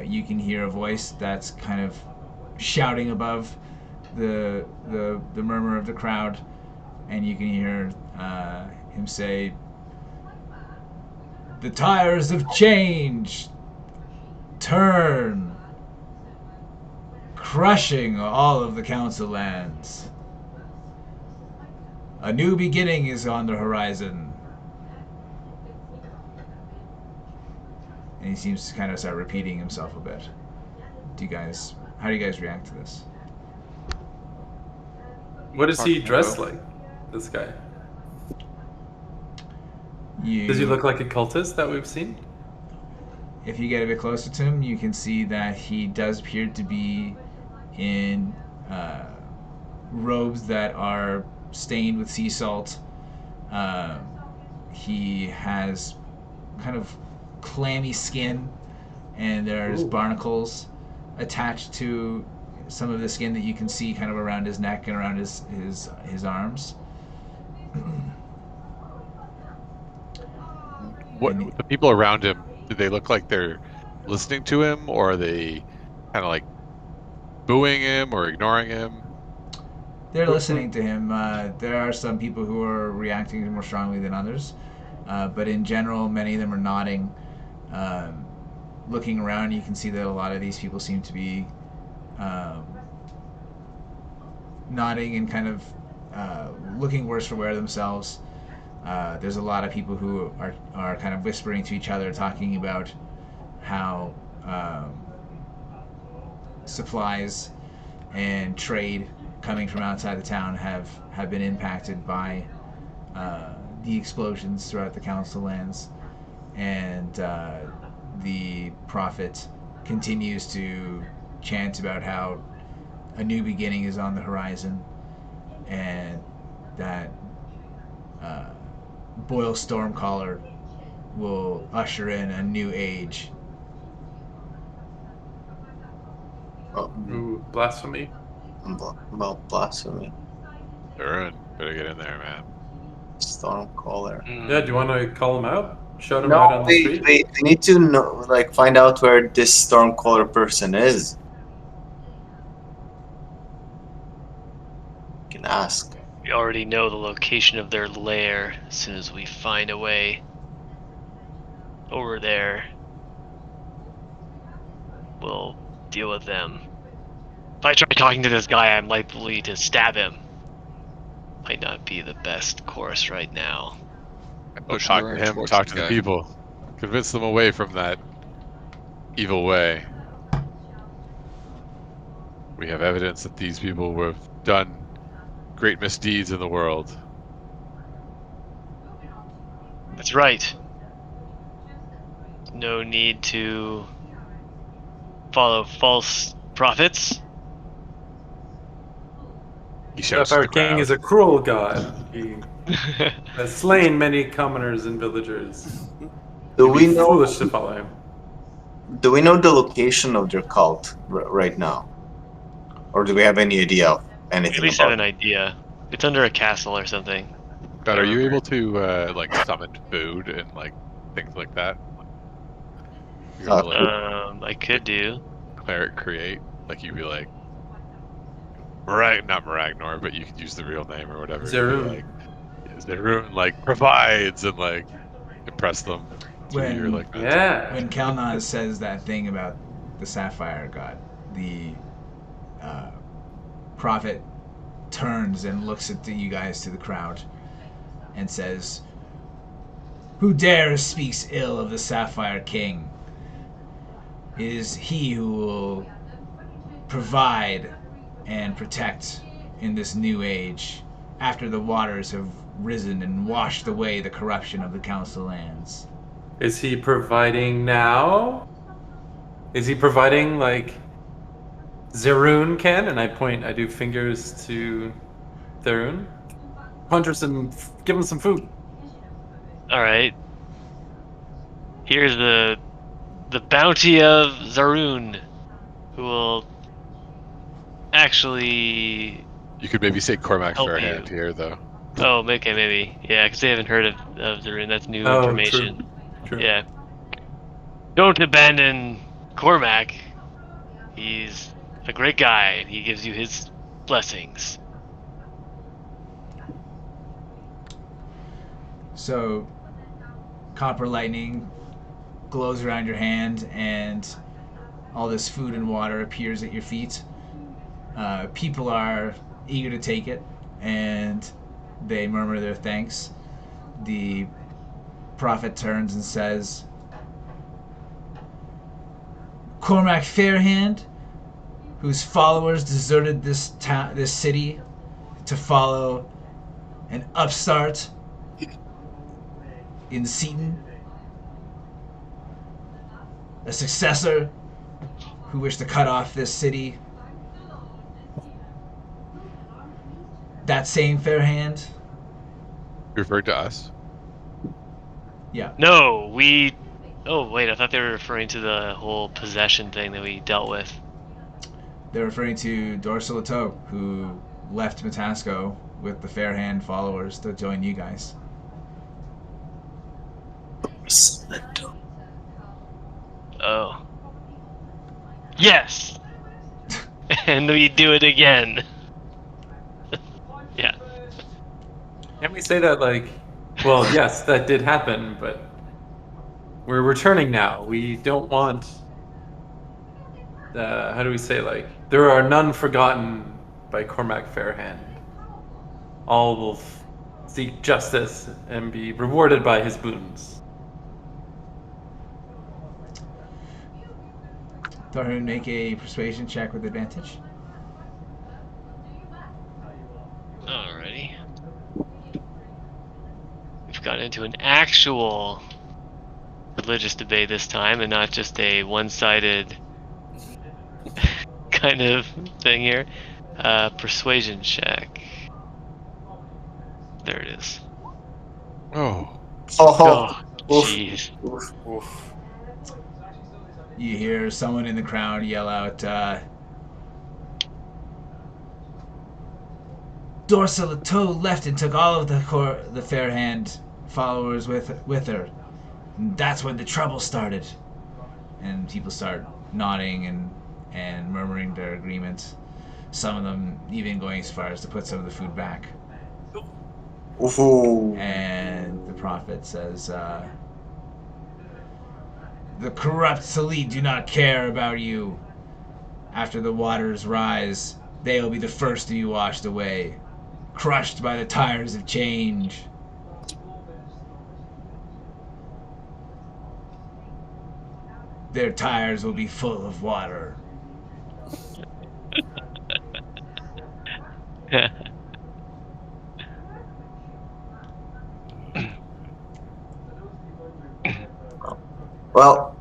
you can hear a voice that's kind of shouting above the murmur of the crowd, and you can hear him say, "The tires of change turn, crushing all of the council lands. A new beginning is on the horizon." And he seems to kind of start repeating himself a bit. How do you guys react to this? What is he dressed like, this guy? Does he look like a cultist that we've seen? If you get a bit closer to him, you can see that he does appear to be in robes that are stained with sea salt. He has kind of clammy skin, and there's barnacles attached to some of the skin that you can see kind of around his neck and around his arms. What the people around him, do they look like they're listening to him, or are they kind of like booing him or ignoring him? They're listening to him. There are some people who are reacting more strongly than others, but in general, many of them are nodding. Looking around, you can see that a lot of these people seem to be nodding and kind of looking worse for wear themselves. There's a lot of people who are kind of whispering to each other, talking about how supplies and trade coming from outside the town have been impacted by the explosions throughout the council lands, and the prophet continues to chant about how a new beginning is on the horizon, and that Boyle Stormcaller will usher in a new age. Ooh, blasphemy. Well, blasphemy. Tharhun, better get in there, man. Stormcaller. Yeah, do you want to call him out? Shout him out on the street? Wait. We need to know, find out where this Stormcaller person is. You can ask. We already know the location of their lair. As soon as we find a way over there, we'll deal with them. If I try talking to this guy, I'm likely to stab him. Might not be the best course right now. Talk to him, talk to the people. Convince them away from that evil way. We have evidence that these people have done great misdeeds in the world. That's right. No need to follow false prophets. Sapphire King is a cruel god. He has slain many commoners and villagers. Do we know? Foolish to follow him. Do we know the location of their cult right now, or do we have any idea of anything? At least have an idea. It's under a castle or something. God, are you able to summon food and things like that? I could do. Cleric create, you'd be like, not Maragnor, but you could use the real name or whatever. Zerun. Zerun provides and impress them. When When Kelnozz says that thing about the Sapphire god, the prophet turns and looks at you guys, to the crowd, and says, "Who dares speaks ill of the Sapphire King? It is he who will provide and protect in this new age, after the waters have risen and washed away the corruption of the council lands." Is he providing now? Is he providing Zerun can? And I do fingers to Tharhun. give him some food. All right. Here's the bounty of Tharhun, who will actually. You could maybe say Cormac Help Fairhand you. here, though. Oh, okay, maybe. Yeah, because they haven't heard of Tharhun. That's new Oh, information. True. Yeah. Don't abandon Cormac. He's a great guy, and he gives you his blessings. So, copper lightning glows around your hand, and all this food and water appears at your feet. People are eager to take it, and they murmur their thanks. The prophet turns and says, Cormac Fairhand, whose followers deserted this city to follow an upstart in Seaton, a successor who wished to cut off this city. That same Fairhand? You referred to us? Yeah. No, we. Oh wait, I thought they were referring to the whole possession thing that we dealt with. They're referring to Dorsalato, who left Matasco with the Fairhand followers to join you guys. Oh. Yes! And we do it again. Yeah. Can't we say that, like, well, yes, that did happen, but we're returning now. We don't want, how do we say, like, there are none forgotten by Cormac Fairhand. All will seek justice and be rewarded by his boons. Tharhun, make a persuasion check with advantage. Alrighty. We've got into an actual religious debate this time, and not just a one-sided kind of thing here. Persuasion check. There it is. Oh. Oh, Jeez. oof, oof. You hear someone in the crowd yell out, Dorsalato left and took all of the Fairhand followers with her. And that's when the trouble started. And people start nodding and murmuring their agreement. Some of them even going as far as to put some of the food back. Ooh. And the prophet says, the corrupt Salit do not care about you. After the waters rise, they will be the first to be washed away, crushed by the tires of change. Their tires will be full of water. Well,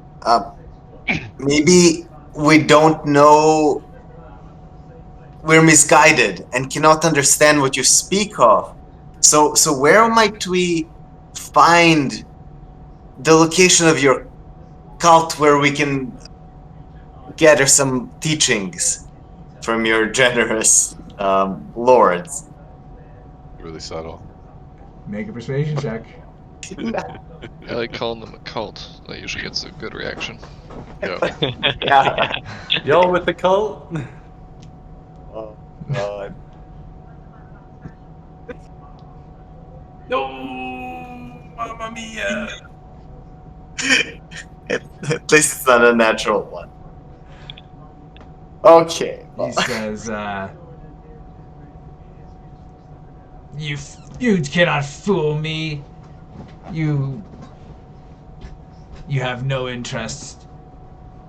maybe we don't know. We're misguided and cannot understand what you speak of. So where might we find the location of your cult where we can gather some teachings from your generous lords? Really subtle. Make a persuasion check. I like calling them a cult. That usually gets a good reaction. Yeah. Yeah. Y'all with the cult? Oh, God. No, Mamma Mia! At least it's not a natural one. Okay. He says, You cannot fool me. You have no interest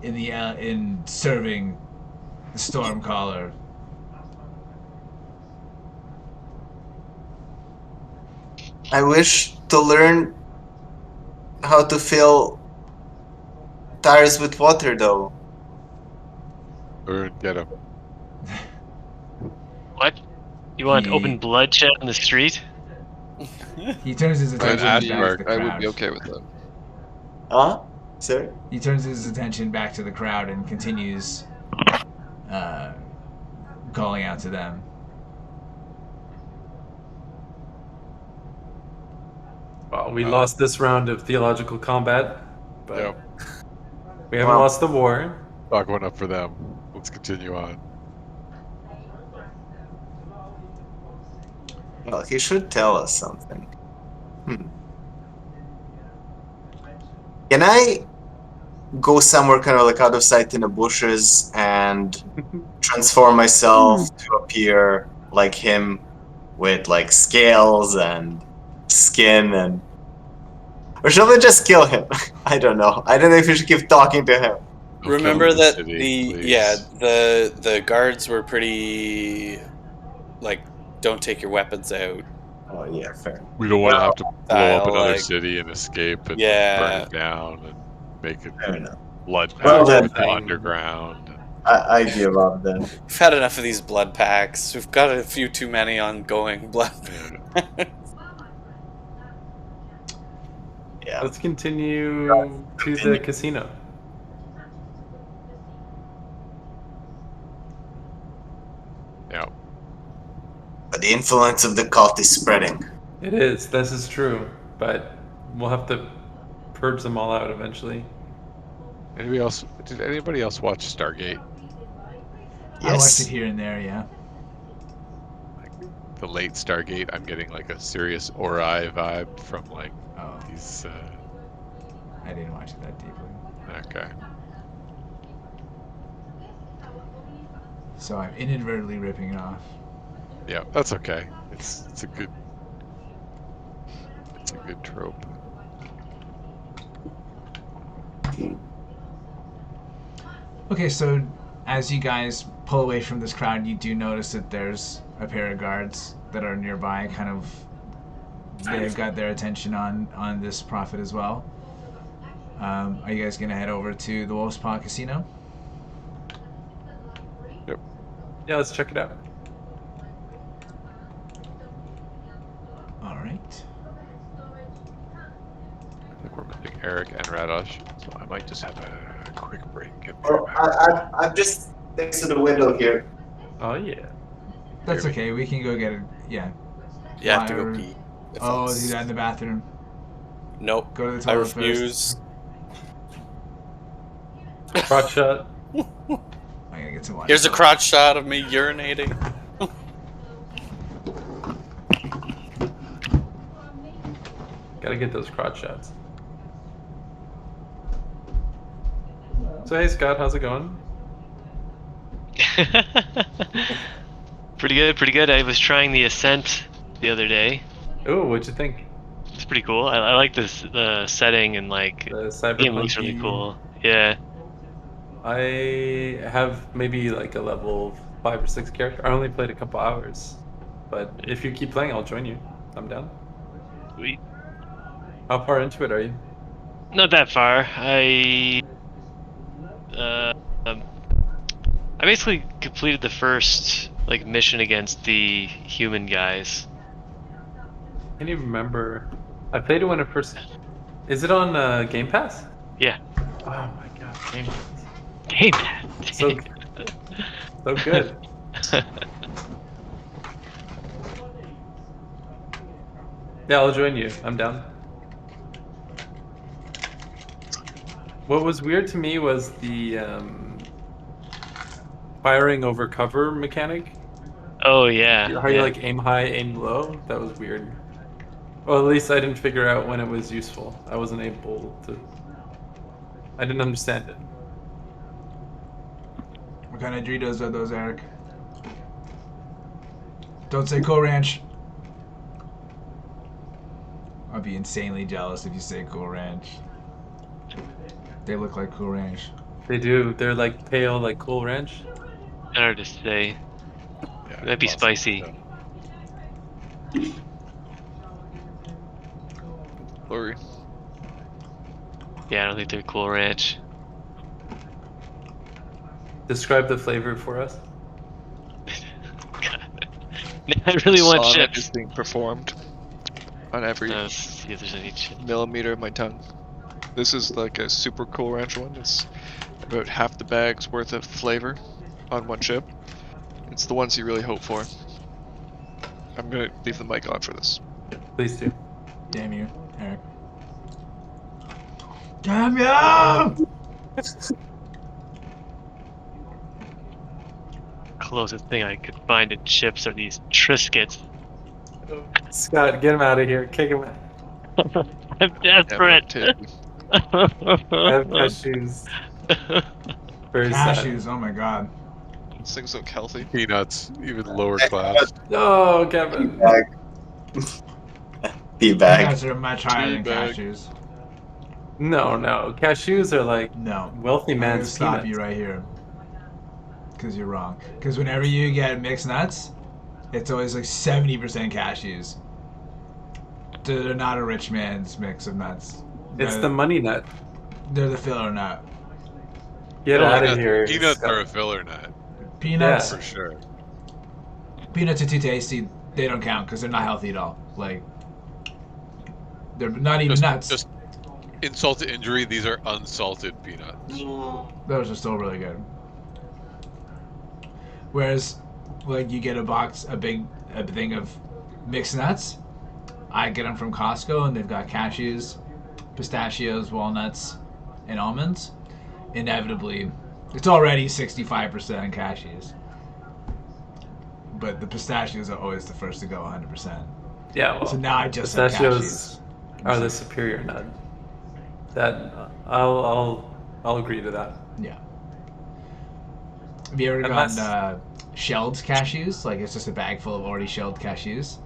in in serving the Stormcaller. I wish to learn how to fill tires with water, though. Or get him. What? You want He- open bloodshed on the street? He turns his And attention back to the Ashbark, crowd. I would be okay with that. Huh? Sorry? He turns his attention back to the crowd and continues calling out to them. Well, we lost this round of theological combat, but Yeah. we haven't lost the war. Talk one up for them. Let's continue on. Well, he should tell us something. Can I go somewhere kind of like out of sight in the bushes and transform myself to appear like him with like scales and skin and... Or shall we just kill him? I don't know. I don't know if we should keep talking to him. Don't Remember kill the that city, please. the guards were pretty like, don't take your weapons out. Oh yeah, fair. We don't want to have to blow up another like- city and escape and Yeah. burn it down and make it Fair enough. blood Well, pact then- underground. I give up then. We've had enough of these blood packs. We've got a few too many ongoing blood. Yeah. Yeah. Let's continue to the casino. Yeah. But the influence of the cult is spreading. It is. This is true, but we'll have to purge them all out eventually. Anybody else? Did anybody else watch Stargate? I watched Yes. it here and there, yeah. The late Stargate. I'm getting like a serious Ori vibe from like Oh, these. I didn't watch it that deeply. Okay. So I'm inadvertently ripping it off. Yeah, that's okay. It's a good trope. Okay, so as you guys pull away from this crowd, you do notice that there's a pair of guards that are nearby. Kind of, they've got their attention on this prophet as well. Are you guys gonna head over to the Wolf's Paw Casino? Yeah, let's check it out. All right. I think we're missing Eric and Radosh, so I might just have a quick break. And be Oh, back. I'm just next to the window here. Oh yeah. That's okay. We can go get it. Yeah. You have to go Fire. pee. if Oh, it's- do that in the bathroom. Nope. Go to the I toilet first. refuse. Crotch shot. I gotta get some water. Here's a crotch shot of me urinating. Gotta get those crotch shots. So hey Scott, how's it going? Pretty good. I was trying the Ascent the other day. Oh, what'd you think? It's pretty cool. I like the setting and like The the game looks really cyberpunk. cool. Yeah. I have maybe like a level 5 or 6 character. I only played a couple hours, but if you keep playing, I'll join you. I'm down. Sweet. How far into it are you? Not that far. I basically completed the first like mission against the human guys. Can't even remember. I played it when it first. Is it on Game Pass? Yeah. Oh my god, Game Pass. Game Pass. So, so good. Yeah, I'll join you. I'm down. What was weird to me was the firing over cover mechanic. Oh yeah. How you yeah. like aim high, aim low? That was weird. Well, at least I didn't figure out when it was useful. I wasn't able to. I didn't understand it. What kind of Doritos are those, Eric? Don't say Cool Ranch. I'll be insanely jealous if you say Cool Ranch. They look like Cool Ranch. They do. They're like pale, like Cool Ranch. Hard to say. Yeah, Might be possibly, spicy. yeah. Lori. Yeah, I don't think they're Cool Ranch. Describe the flavor for us. I really want Sonic chips. is being performed. on every Let's see if there's any chip. millimeter of my tongue. This is like a super cool ranch one. It's about half the bag's worth of flavor on one chip. It's the ones you really hope for. I'm gonna leave the mic on for this. Please do. Damn you, Eric. Damn you! Closest thing I could find to chips are these Triscuits. Scott, get him out of here. Kick him out. I'm desperate. I have cashews. Very sad. Cashews, oh my god. This thing's so healthy. Peanuts, even lower class. No, Kevin. Teabag. Peanuts are much higher than Teabag. cashews. No. Cashews are like No. wealthy I'm gonna man's stop peanuts. you right here. Because you're wrong. Because whenever you get mixed nuts, it's always like 70% cashews. They're not a rich man's mix of nuts. It's They're- the money nut. They're the filler nut. Get out of here. Peanuts Scott. are a filler nut, Peanuts. for sure. Peanuts are too tasty. They don't count because they're not healthy at all. Like, they're not even nuts. Just insult to injury, these are unsalted peanuts. Those are still really good. Whereas, like, you get a thing of mixed nuts. I get them from Costco, and they've got cashews, pistachios, walnuts, and almonds. Inevitably, it's already 65% cashews. But the pistachios are always the first to go 100%. Yeah, well, So now I just have pistachios cashews. are the superior nut. That I'll agree to that. Yeah. Have you ever Unless- gotten shelled cashews? Like, it's just a bag full of already shelled cashews?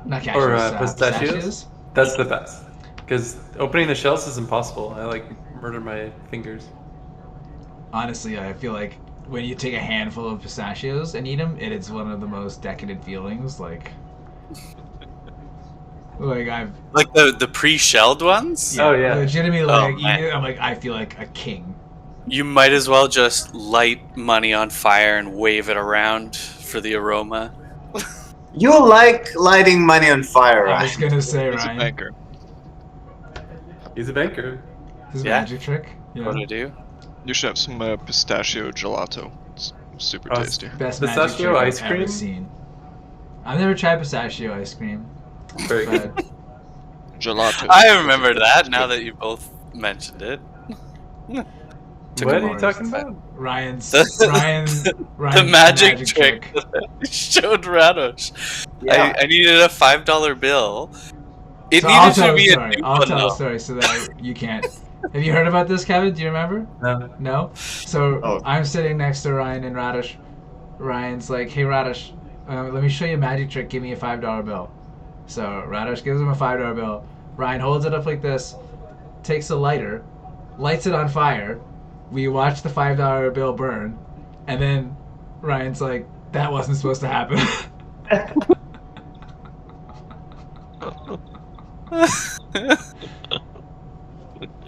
Not cashews, Or pistachios? That's the best. Because opening the shells is impossible. I like murder my fingers. Honestly, I feel like when you take a handful of pistachios and eat them, it is one of the most decadent feelings. Like I've Like the pre-shelled ones? Oh, yeah. legitimately Oh, like man. eating it, I'm like I feel like a king. You might as well just light money on fire and wave it around for the aroma. You like lighting money on fire, I was right? gonna say, He's a Ryan, banker. He's a banker. his Yeah. magic trick. Yeah. What to do? You should have some pistachio gelato. It's super Oh, tasty. Best magic Pistachio trick ice I've ever cream? seen. I've never tried pistachio ice cream, Very good. but Gelato. I remember that now that you both mentioned it. Took What it are you more. talking about? Ryan's The magic trick that showed Radosh. Yeah. I needed a $5 bill. It So I'll needed tell to a be story. a new I'll one tell a though. story so that you can't. Have you heard about this, Kevin? Do you remember? No. No? So Oh. I'm sitting next to Ryan and Radish. Ryan's like, hey Radish, let me show you a magic trick. Give me a $5 bill. So Radish gives him a $5 bill. Ryan holds it up like this, takes a lighter, lights it on fire. We watch the $5 bill burn, and then Ryan's like, that wasn't supposed to happen.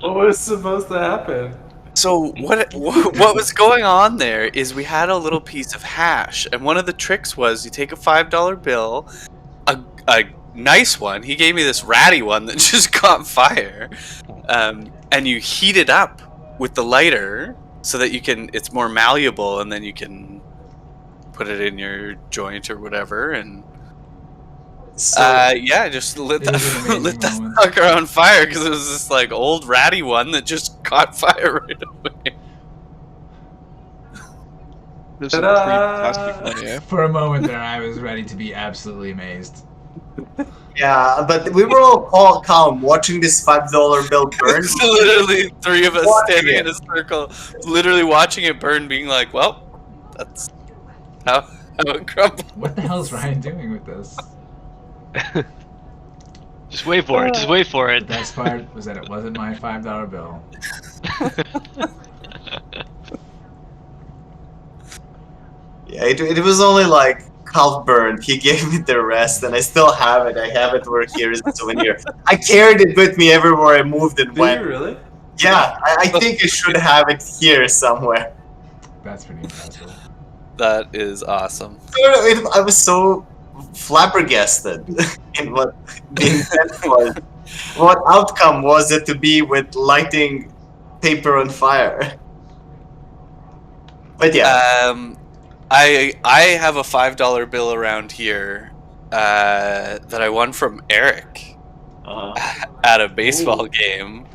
What was supposed to happen? So what was going on there is we had a little piece of hash, and one of the tricks was you take a $5 bill, a nice one. He gave me this ratty one that just caught fire, and you heat it up with the lighter so that it's more malleable, and then you can put it in your joint or whatever, and So, yeah, just lit It was an that amazing lit that moment. sucker on fire because it was this like old ratty one that just caught fire right away. There's some Ta-da! pre-plastic money, eh? For a moment there, I was ready to be absolutely amazed. yeah, but we were all calm watching this $5 bill burn. So literally three of us Watching standing it. in a circle, literally watching it burn, being like, well, that's how it crumbled. What the hell is Ryan doing with this? Just wait for it. Just wait for The it. best part was that it wasn't my $5 bill. Yeah, it was only like half burned. He gave me the rest, and I still have it. I have it work here as a souvenir. I carried it with me everywhere I moved and Did went. you really? Yeah, I think I should have it here somewhere. That's pretty impressive. That is awesome. I was so flabbergasted in what the intent was. What outcome was it to be with lighting paper on fire? But yeah. I have a $5 bill around here that I won from Eric at a baseball game.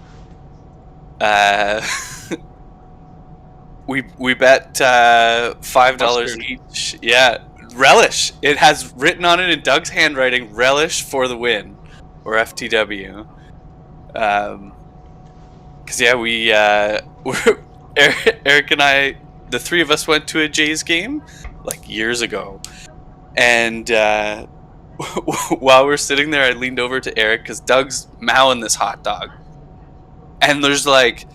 We bet $5 each. Yeah, relish. It has written on it in Doug's handwriting, relish for the win, or FTW. Because yeah, Eric and I, the three of us went to a Jays game like years ago, and while we're sitting there, I leaned over to Eric because Doug's mowing this hot dog, and there's like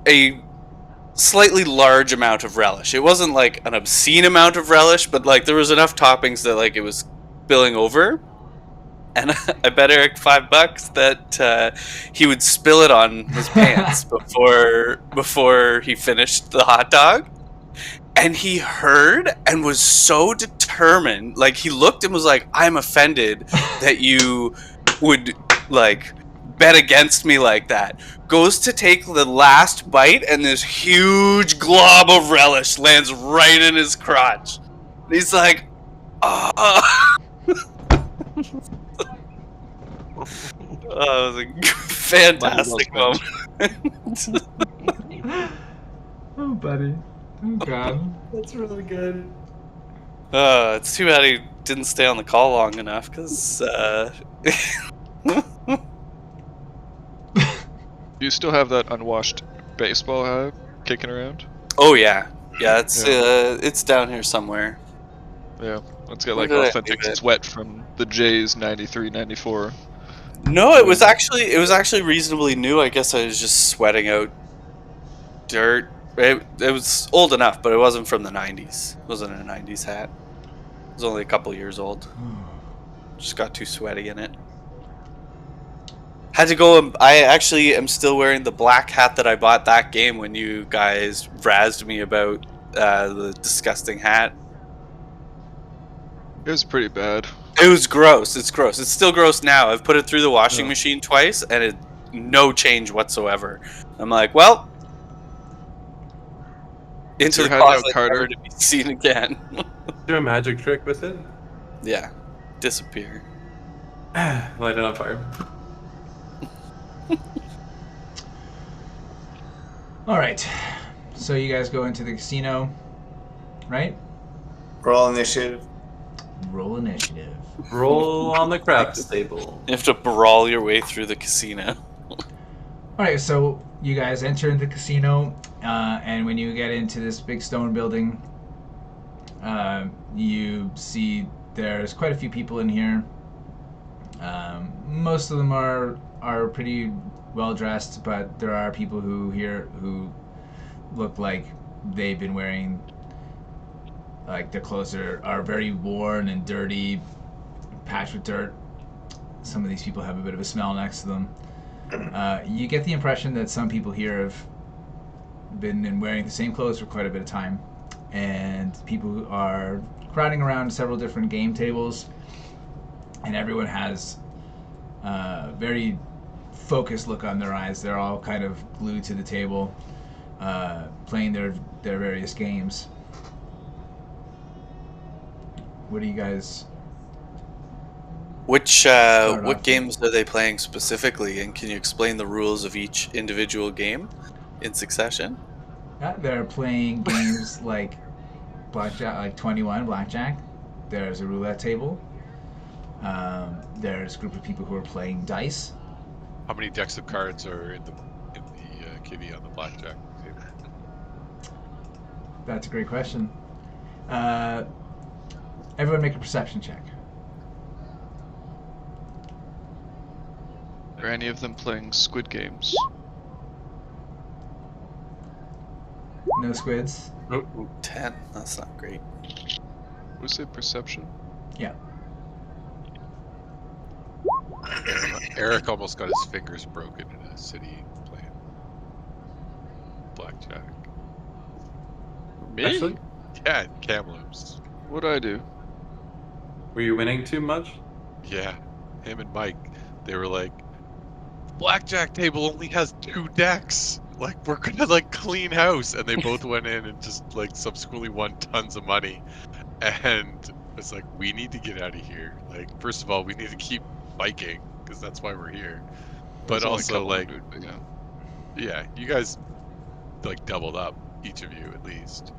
a slightly large amount of relish. It wasn't like an obscene amount of relish, but like there was enough toppings that like it was spilling over. And I bet Eric $5 that he would spill it on his pants before he finished the hot dog. And he heard and was so determined. Like he looked and was like, "I'm offended that you would like bet against me like that." Goes to take the last bite, and this huge glob of relish lands right in his crotch. And he's like, "Oh." Oh, it was a fantastic moment. Oh, buddy. Oh, God. That's really good. It's too bad he didn't stay on the call long enough, because Do you still have that unwashed baseball hat kicking around? Oh yeah, it's down here somewhere. Yeah, let's get like Where did I authentic leave it? sweat from the Jays 93, 94. No, it was actually reasonably new. I guess I was just sweating out dirt. It was old enough, but it wasn't from the 90s. It wasn't a 90s hat. It was only a couple years old. Just got too sweaty in it. Had to go. I actually am still wearing the black hat that I bought that game when you guys razzed me about the disgusting hat. It was pretty bad. It was gross. It's gross. It's still gross now. I've put it through the washing machine twice, and no change whatsoever. I'm like, well, into the closet, never to be seen again. Do a magic trick with it. Yeah, disappear. Light it on fire. All right. So you guys go into the casino, right? Roll initiative. Roll initiative. Roll on the craps table. You have to brawl your way through the casino. All right, so you guys enter into the casino, and when you get into this big stone building, you see there's quite a few people in here. Most of them are pretty well dressed, but there are people who look like they've been wearing, like their clothes are very worn and dirty, patched with dirt. Some of these people have a bit of a smell next to them. You get the impression that some people here have been wearing the same clothes for quite a bit of time, and people are crowding around several different game tables, and everyone has a very focused look on their eyes. They're all kind of glued to the table, playing their various games. What do you guys... What games are they playing specifically, and can you explain the rules of each individual game in succession? Yeah, they're playing games like blackjack, like 21 blackjack. There's a roulette table. There's a group of people who are playing dice. How many decks of cards are in the kitty on the blackjack table? That's a great question. Everyone make a perception check. Are any of them playing Squid Games? No squids? Ooh, 10. That's not great. Was it perception? Yeah. Eric almost got his fingers broken in a city playing blackjack. Me? Actually? Yeah, in Kamloops. What'd I do? Were you winning too much? Yeah, him and Mike, they were like, blackjack table only has 2 decks. Like, we're gonna like clean house, and they both went in and just like subsequently won tons of money. And it's like, we need to get out of here. Like, first of all, we need to keep biking because that's why we're here. But It's only a also, couple like, hundred, but yeah. yeah, you guys like doubled up, each of you at least.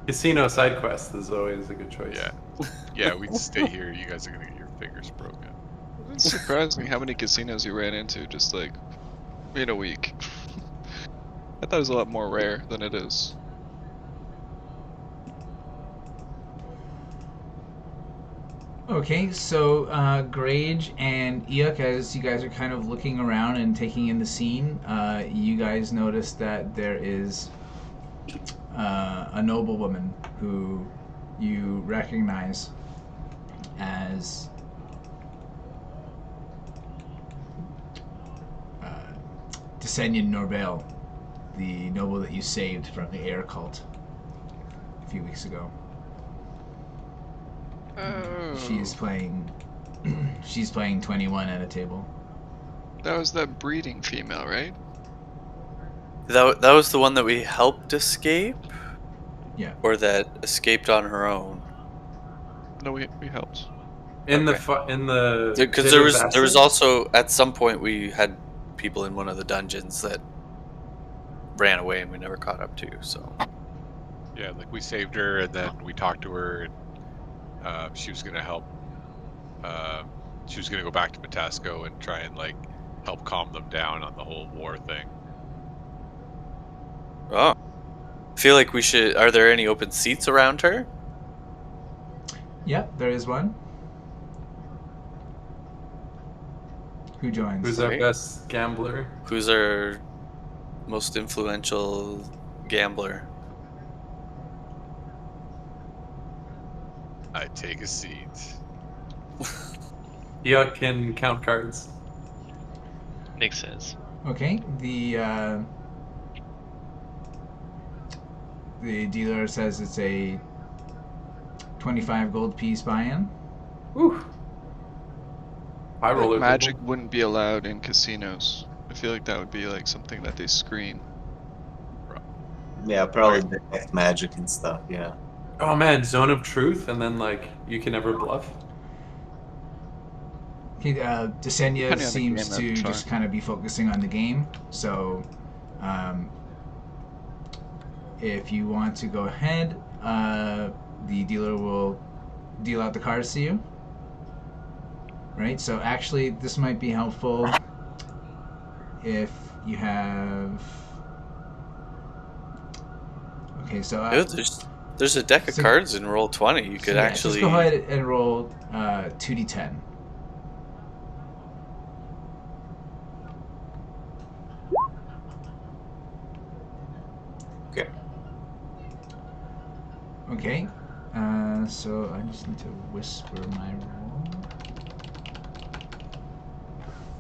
Casino side quest is always a good choice. Yeah, we stay here. You guys are gonna get your fingers broken. It's surprising how many casinos you ran into just like in a week. I thought it was a lot more rare than it is. Okay, so Grage and Eikooc, as you guys are kind of looking around and taking in the scene, you guys notice that there is a noblewoman who you recognize as Descendant Norvale, the noble that you saved from the air cult a few weeks ago. Oh. She's playing 21 at a table. That was that breeding female, right? That was the one that we helped escape? Yeah. Or that escaped on her own? No, we helped. In Okay. the Because there was also at some point we had people in one of the dungeons that ran away and we never caught up to. So Yeah, like we saved her, and then we talked to her, and she was gonna help. She was gonna go back to Matasco and try and like help calm them down on the whole war thing. I feel like we should. Are there any open seats around her? Yep, there is one. Who joins? Who's our Right. best gambler? Who's our most influential gambler? I take a seat. Eikooc can count cards. Makes sense. Okay, the dealer says it's a 25 gold piece buy-in. Whew. High Like, roller. magic wouldn't be allowed in casinos. I feel like that would be like something that they screen. Yeah, probably detect magic and stuff. Yeah. Oh man, zone of truth, and then like you can never bluff. Okay, Desenia Depending on the seems game, to that'd be just fine. kind of be focusing on the game. So, if you want to go ahead, the dealer will deal out the cards to you. Right? So actually, this might be helpful if you have... Okay, so... There's a deck of so- cards in roll 20. You could Just actually. go ahead and roll 2d10. Okay. Okay, so I just need to whisper my roll.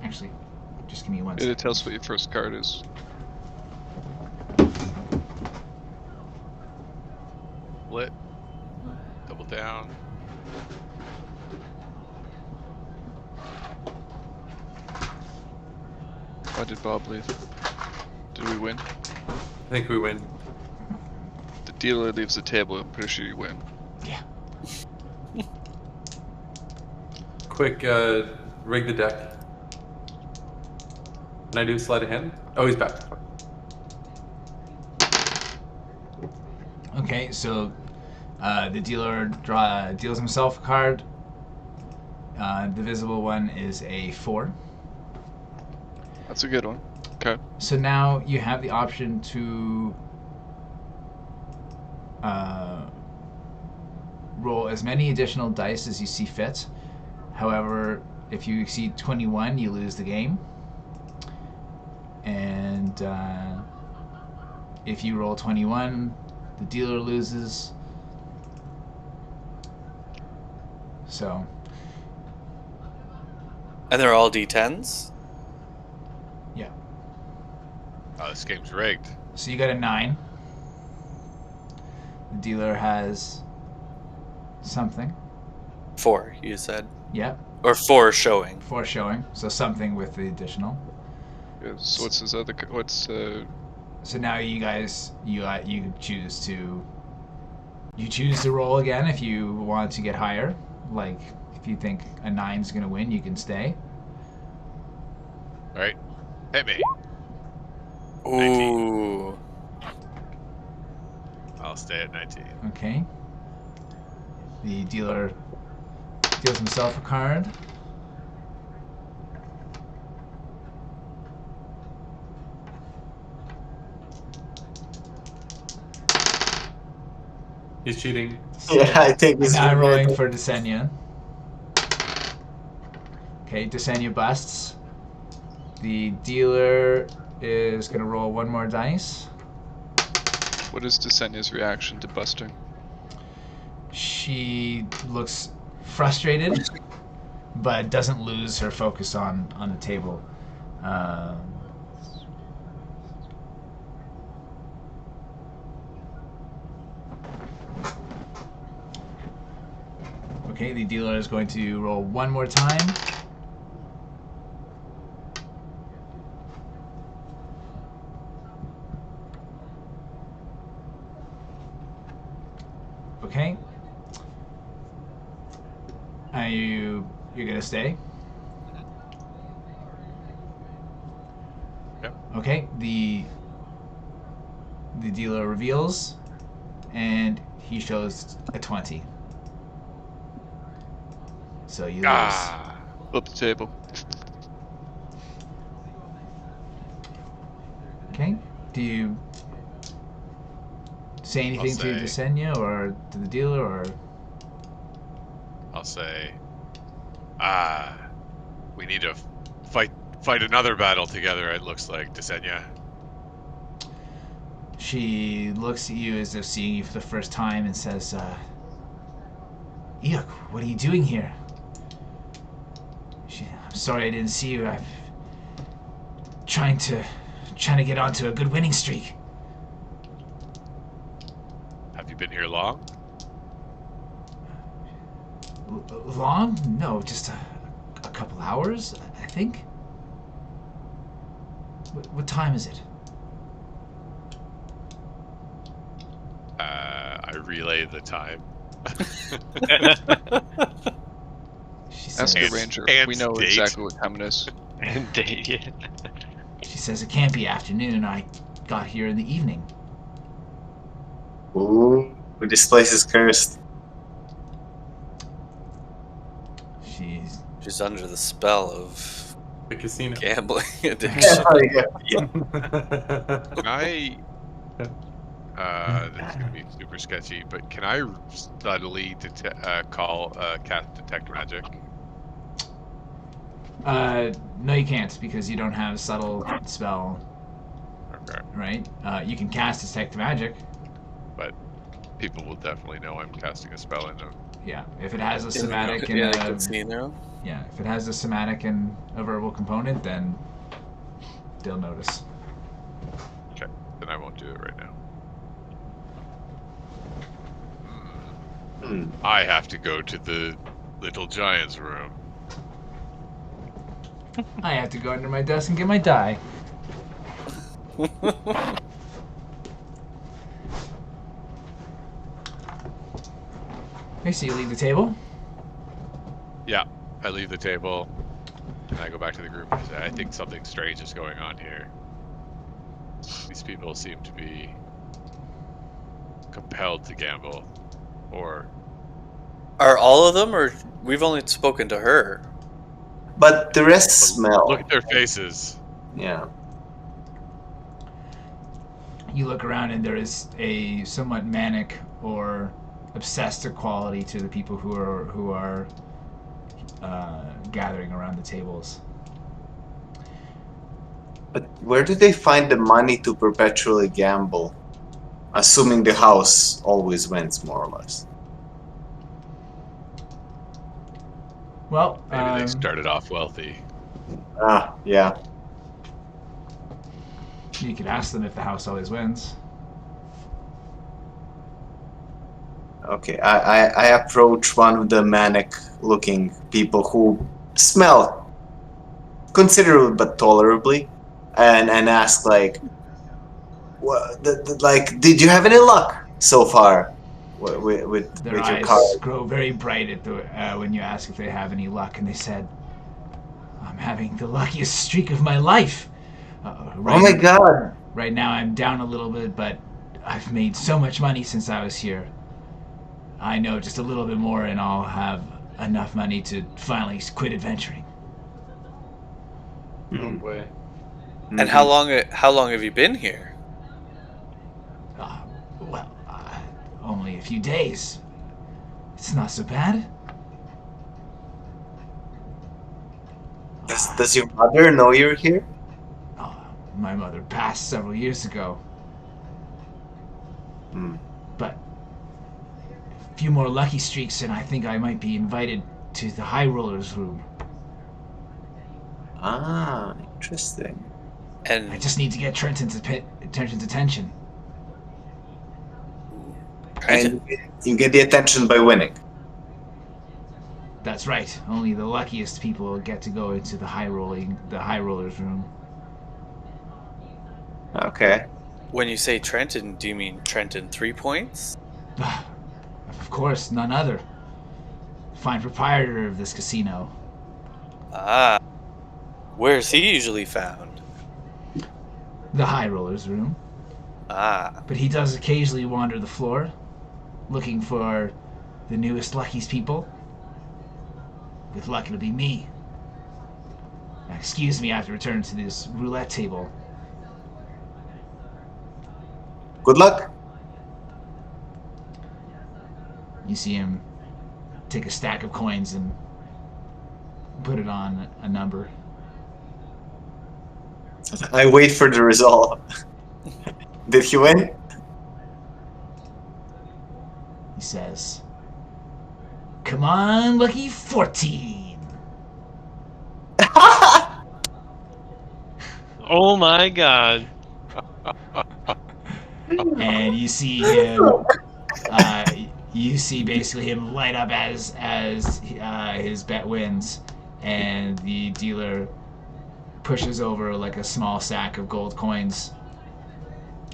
Actually, just give me one second. It tells what your first card is. Split. Double down. Why did Bob leave? Did we win? I think we win. The dealer leaves the table. I'm pretty sure you win. Yeah. Quick, rig the deck. Can I do sleight of hand? Oh, he's back. Okay, so the dealer deals himself a card. The visible one is a 4. That's a good one. Okay. So now you have the option to roll as many additional dice as you see fit. However, if you exceed 21, you lose the game. And if you roll 21, the dealer loses. So. And they're all D10s? Yeah. Oh, this game's rigged. So you got a 9. The dealer has something. 4, you said. Yep, Or 4 showing. 4 showing. So something with the additional. So what's his other? What's So now you guys, you choose to roll again if you want to get higher. Like if you think a 9's gonna win, you can stay. Right? Hit me. Ooh. I'll stay at 19. Okay. The dealer deals himself a card. He's cheating. Yeah, I think he's Now I'm really rolling for Desenia. Okay, Desenia busts. The dealer is going to roll 1 more dice. what is Desenia's reaction to busting? She looks frustrated, but doesn't lose her focus on the table. Okay, the dealer is going to roll 1 more time. Okay. You're gonna stay? Yep. Okay, the dealer reveals, and he shows a 20. So you lose. Ah. Flip the table. Okay. Do you say anything to say- Desenia or to the dealer, or I'll say, we need to fight another battle together. It looks like, Desenia. she looks at you as if seeing you for the first time and says, Eikooc, what are you doing here? I'm sorry I didn't see you. I'm trying to get onto a good winning streak. Have you been here long? Long? No, just a couple hours, I think. What time is it? I relay the time. She Ask says, a ranger. and We know date. exactly what time it is. And date, yeah. she says it can't be afternoon. I got here in the evening. Ooh, this place is cursed. She's under the spell of The casino. gambling addiction. Yeah. Can I? This is gonna be super sketchy, but can I subtly cast detect magic? No, you can't because you don't have subtle spell, Okay, right? You can cast detect magic. but people will definitely know I'm casting a spell in them. Yeah, if it has a In somatic the and a casino. yeah, if it has a somatic and a verbal component, then they'll notice. Okay, then I won't do it right now. Hmm. I have to go to the little giant's room. I have to go under my desk and get my die. Okay, so you leave the table. Yeah, I leave the table and I go back to the group and say, I think something strange is going on here. These people seem to be compelled to gamble, or Are all of them, or we've only spoken to her? But the rest smell. look at their faces. Yeah. You look around and there is a somewhat manic or obsessed quality to the people who are gathering around the tables. But where do they find the money to perpetually gamble? Assuming the house always wins, more or less. Well, Maybe they started off wealthy. Ah, yeah. you could ask them if the house always wins. Okay, I approach one of the manic-looking people who smell considerably but tolerably, and ask like, like, did you have any luck so far with Their your eyes card? grow very bright at when you ask if they have any luck, and they said, "I'm having the luckiest streak of my life." Oh my god! Right now I'm down a little bit, but I've made so much money since I was here. I know just a little bit more, and I'll have enough money to finally quit adventuring. Oh boy. And how long have you been here? Well, only a few days. It's not so bad. Does your mother know you're here? My mother passed several years ago. But a few more lucky streaks, and I think I might be invited to the High Roller's room. Ah, interesting. And I just need to get Trenton's attention. And you get the attention by winning. That's right. Only the luckiest people get to go into the High Roller's room. Okay. when you say Trenton, do you mean Trenton 3 points? Of course, none other. Fine proprietor of this casino. Ah. Where's he usually found? The High Roller's room. Ah. But he does occasionally wander the floor, looking for the newest luckiest people. With luck, it'll be me. Now, excuse me, I have to return to this roulette table. Good luck. You see him take a stack of coins and put it on a number. I wait for the result. Did he win? He says, "Come on, lucky 14." Oh my god. And you see him. You see basically him light up as his bet wins, and the dealer pushes over like a small sack of gold coins,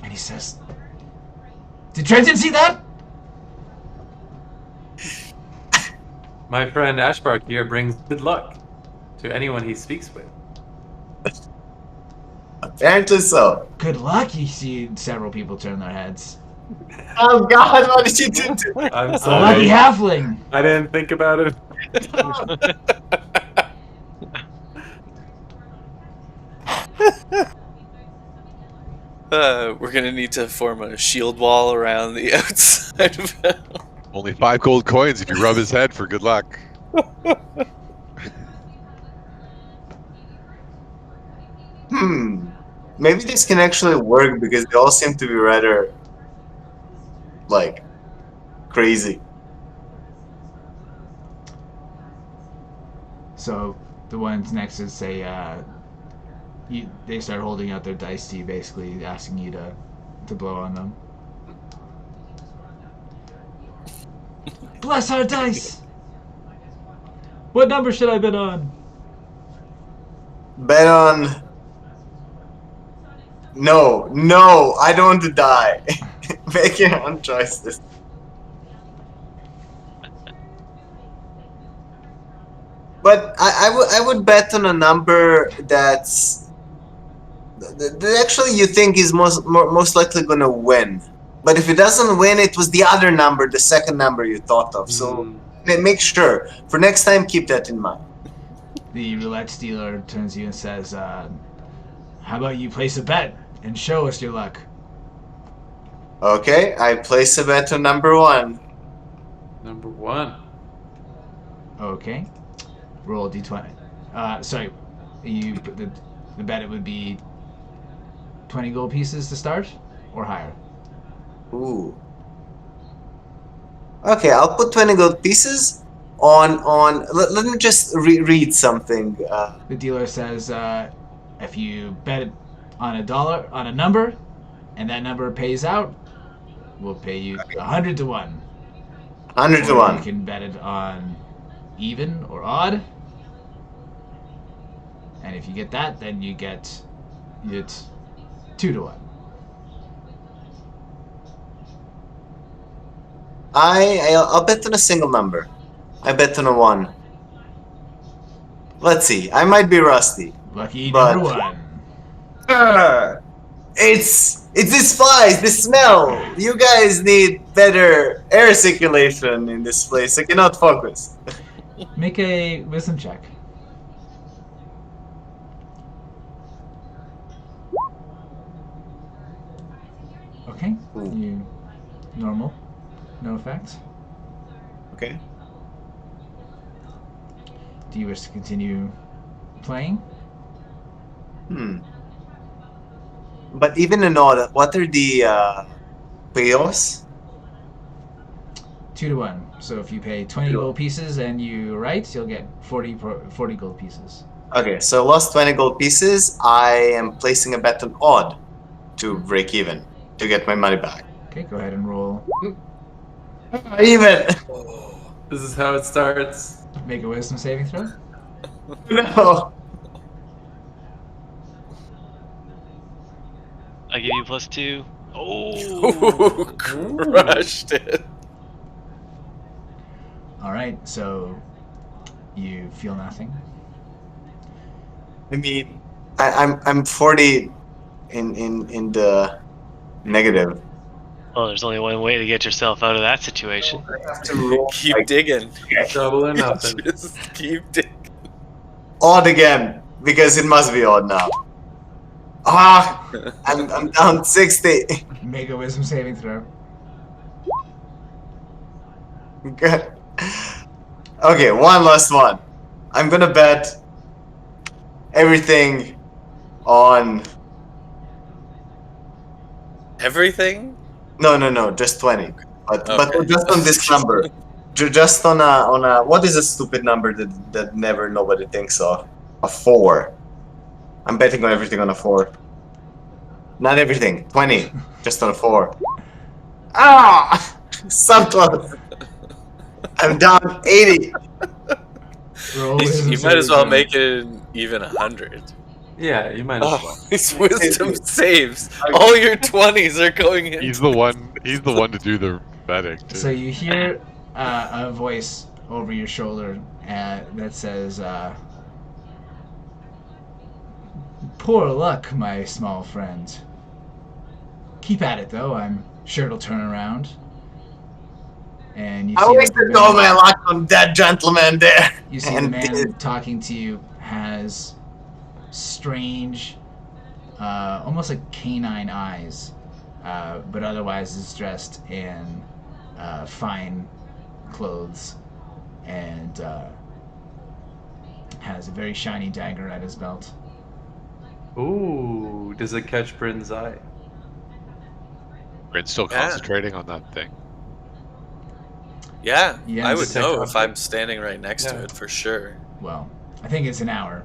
and he says, "Did Trenton see that?" My friend Ashbark here brings good luck to anyone he speaks with. Apparently so. Good luck. You see several people turn their heads. Oh God, what did you do to me? I'm A lucky sorry. halfling. I didn't think about it. We're gonna need to form a shield wall around the outside of it. Only 5 gold coins if you rub his head for good luck. Maybe this can actually work because they all seem to be rather, like, crazy. So the ones next to say, they start holding out their dice to you, basically asking you to blow on them. Bless our dice! What number should I bet on? Bet on. No, I don't want to die. Make your own choices. But I would bet on a number that actually you think is most likely gonna win. But if it doesn't win, it was the other number, the second number you thought of. So make sure for next time, keep that in mind. The roulette dealer turns to you and says, "How about you place a bet and show us your luck?" Okay, I place a bet on number 1. Number 1. Okay. Roll a d20. Sorry, you the bet it would be 20 gold pieces to start, or higher. Ooh. Okay, I'll put 20 gold pieces on. Let me just read something. The dealer says, if you bet on a number, and that number pays out, we'll pay you 100 to 1. 100 to Or 1. you can bet it on even or odd. And if you get that, then you get it 2 to 1. I'll bet on a single number. I bet on a 1. Let's see. I might be rusty. Lucky But- number 1. It's these flies, this smell. You guys need better air circulation in this place. I cannot focus. Make a wisdom check. Okay. You normal. No effects. Okay. Do you wish to continue playing? But even in all that, what are the payoffs? 2 to 1. So if you pay 20 gold pieces and you write, you'll get 40 gold pieces. Okay, so lost 20 gold pieces. I am placing a bet on odd to break even to get my money back. Okay, go ahead and roll. Even. This is how it starts. Make a wisdom saving throw. No. I give you +2. Ooh, crushed it. All right, so you feel nothing. I mean, I'm 40 in the negative. Well, there's only one way to get yourself out of that situation. I have to roll Keep like digging. Double or nothing. Just keep digging. odd again because it must be odd now. I'm down 60. Make a wisdom saving throw. Good. Okay, one last one. I'm gonna bet everything on. Everything? No, just 20. But Okay. just on this number. Just on a what is a stupid number that never nobody thinks of? A 4. I'm betting on everything on a 4. Not everything. 20. Just on a 4. Ah! So close. I'm down 80. Roll wisdom You might as saving well throw. make it even 100. Yeah, you might as well. Oh, his wisdom saves. All your 20s are going in. He's the one. He's the one to do the betting. Too. So you hear a voice over your shoulder that says, "Poor luck, my small friend. Keep at it, though. I'm sure it'll turn around." And you I see wasted that the all man- my luck on that gentleman there. You see the And man talking to you has strange, almost like canine eyes, but otherwise is dressed in fine clothes and has a very shiny dagger at his belt. Ooh, does it catch Bryn's eye? Bryn's still Yeah. concentrating on that thing. Yeah, Yeah, I it's would detect know if object. I'm standing right next to Yeah. it for sure. Well, I think it's an hour.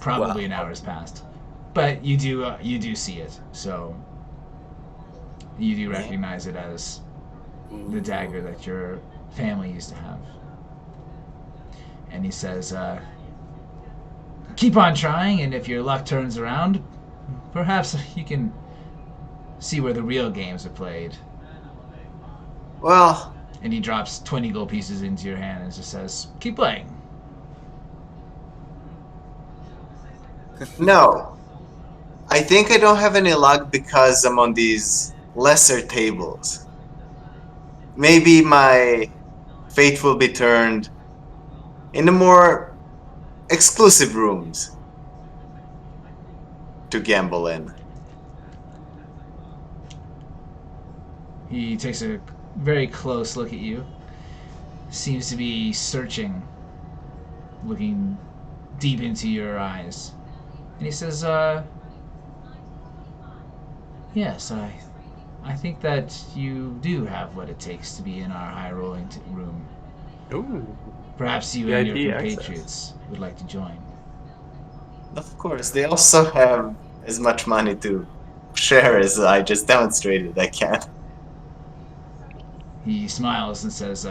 Probably an hour's passed, but you do see it, so you do recognize it as the dagger that your family used to have. And he says, "Keep on trying, and if your luck turns around, perhaps you can see where the real games are played." Well, And he drops 20 gold pieces into your hand and just says, "Keep playing." no. I think I don't have any luck because I'm on these lesser tables. Maybe my fate will be turned in the more exclusive rooms to gamble in. He takes a very close look at you. Seems to be searching, looking deep into your eyes. And he says, "Yes, I think that you do have what it takes to be in our high-rolling room. Ooh. Perhaps you and your VIP access. compatriots would like to join." Of course, they also have as much money to share as I just demonstrated I can. He smiles and says,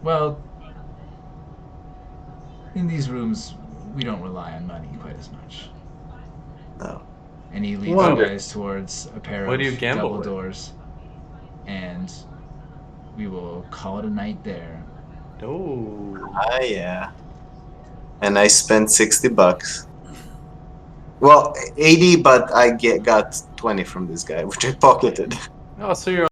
well, in these rooms, we don't rely on money quite as much. No. And he leads Wonder. you guys towards a pair What of do you gamble double with? doors. And we will call it a night there. Oh. Ah, yeah. And I spent $60. Well, 80, but I got 20 from this guy, which I pocketed. Oh, so you're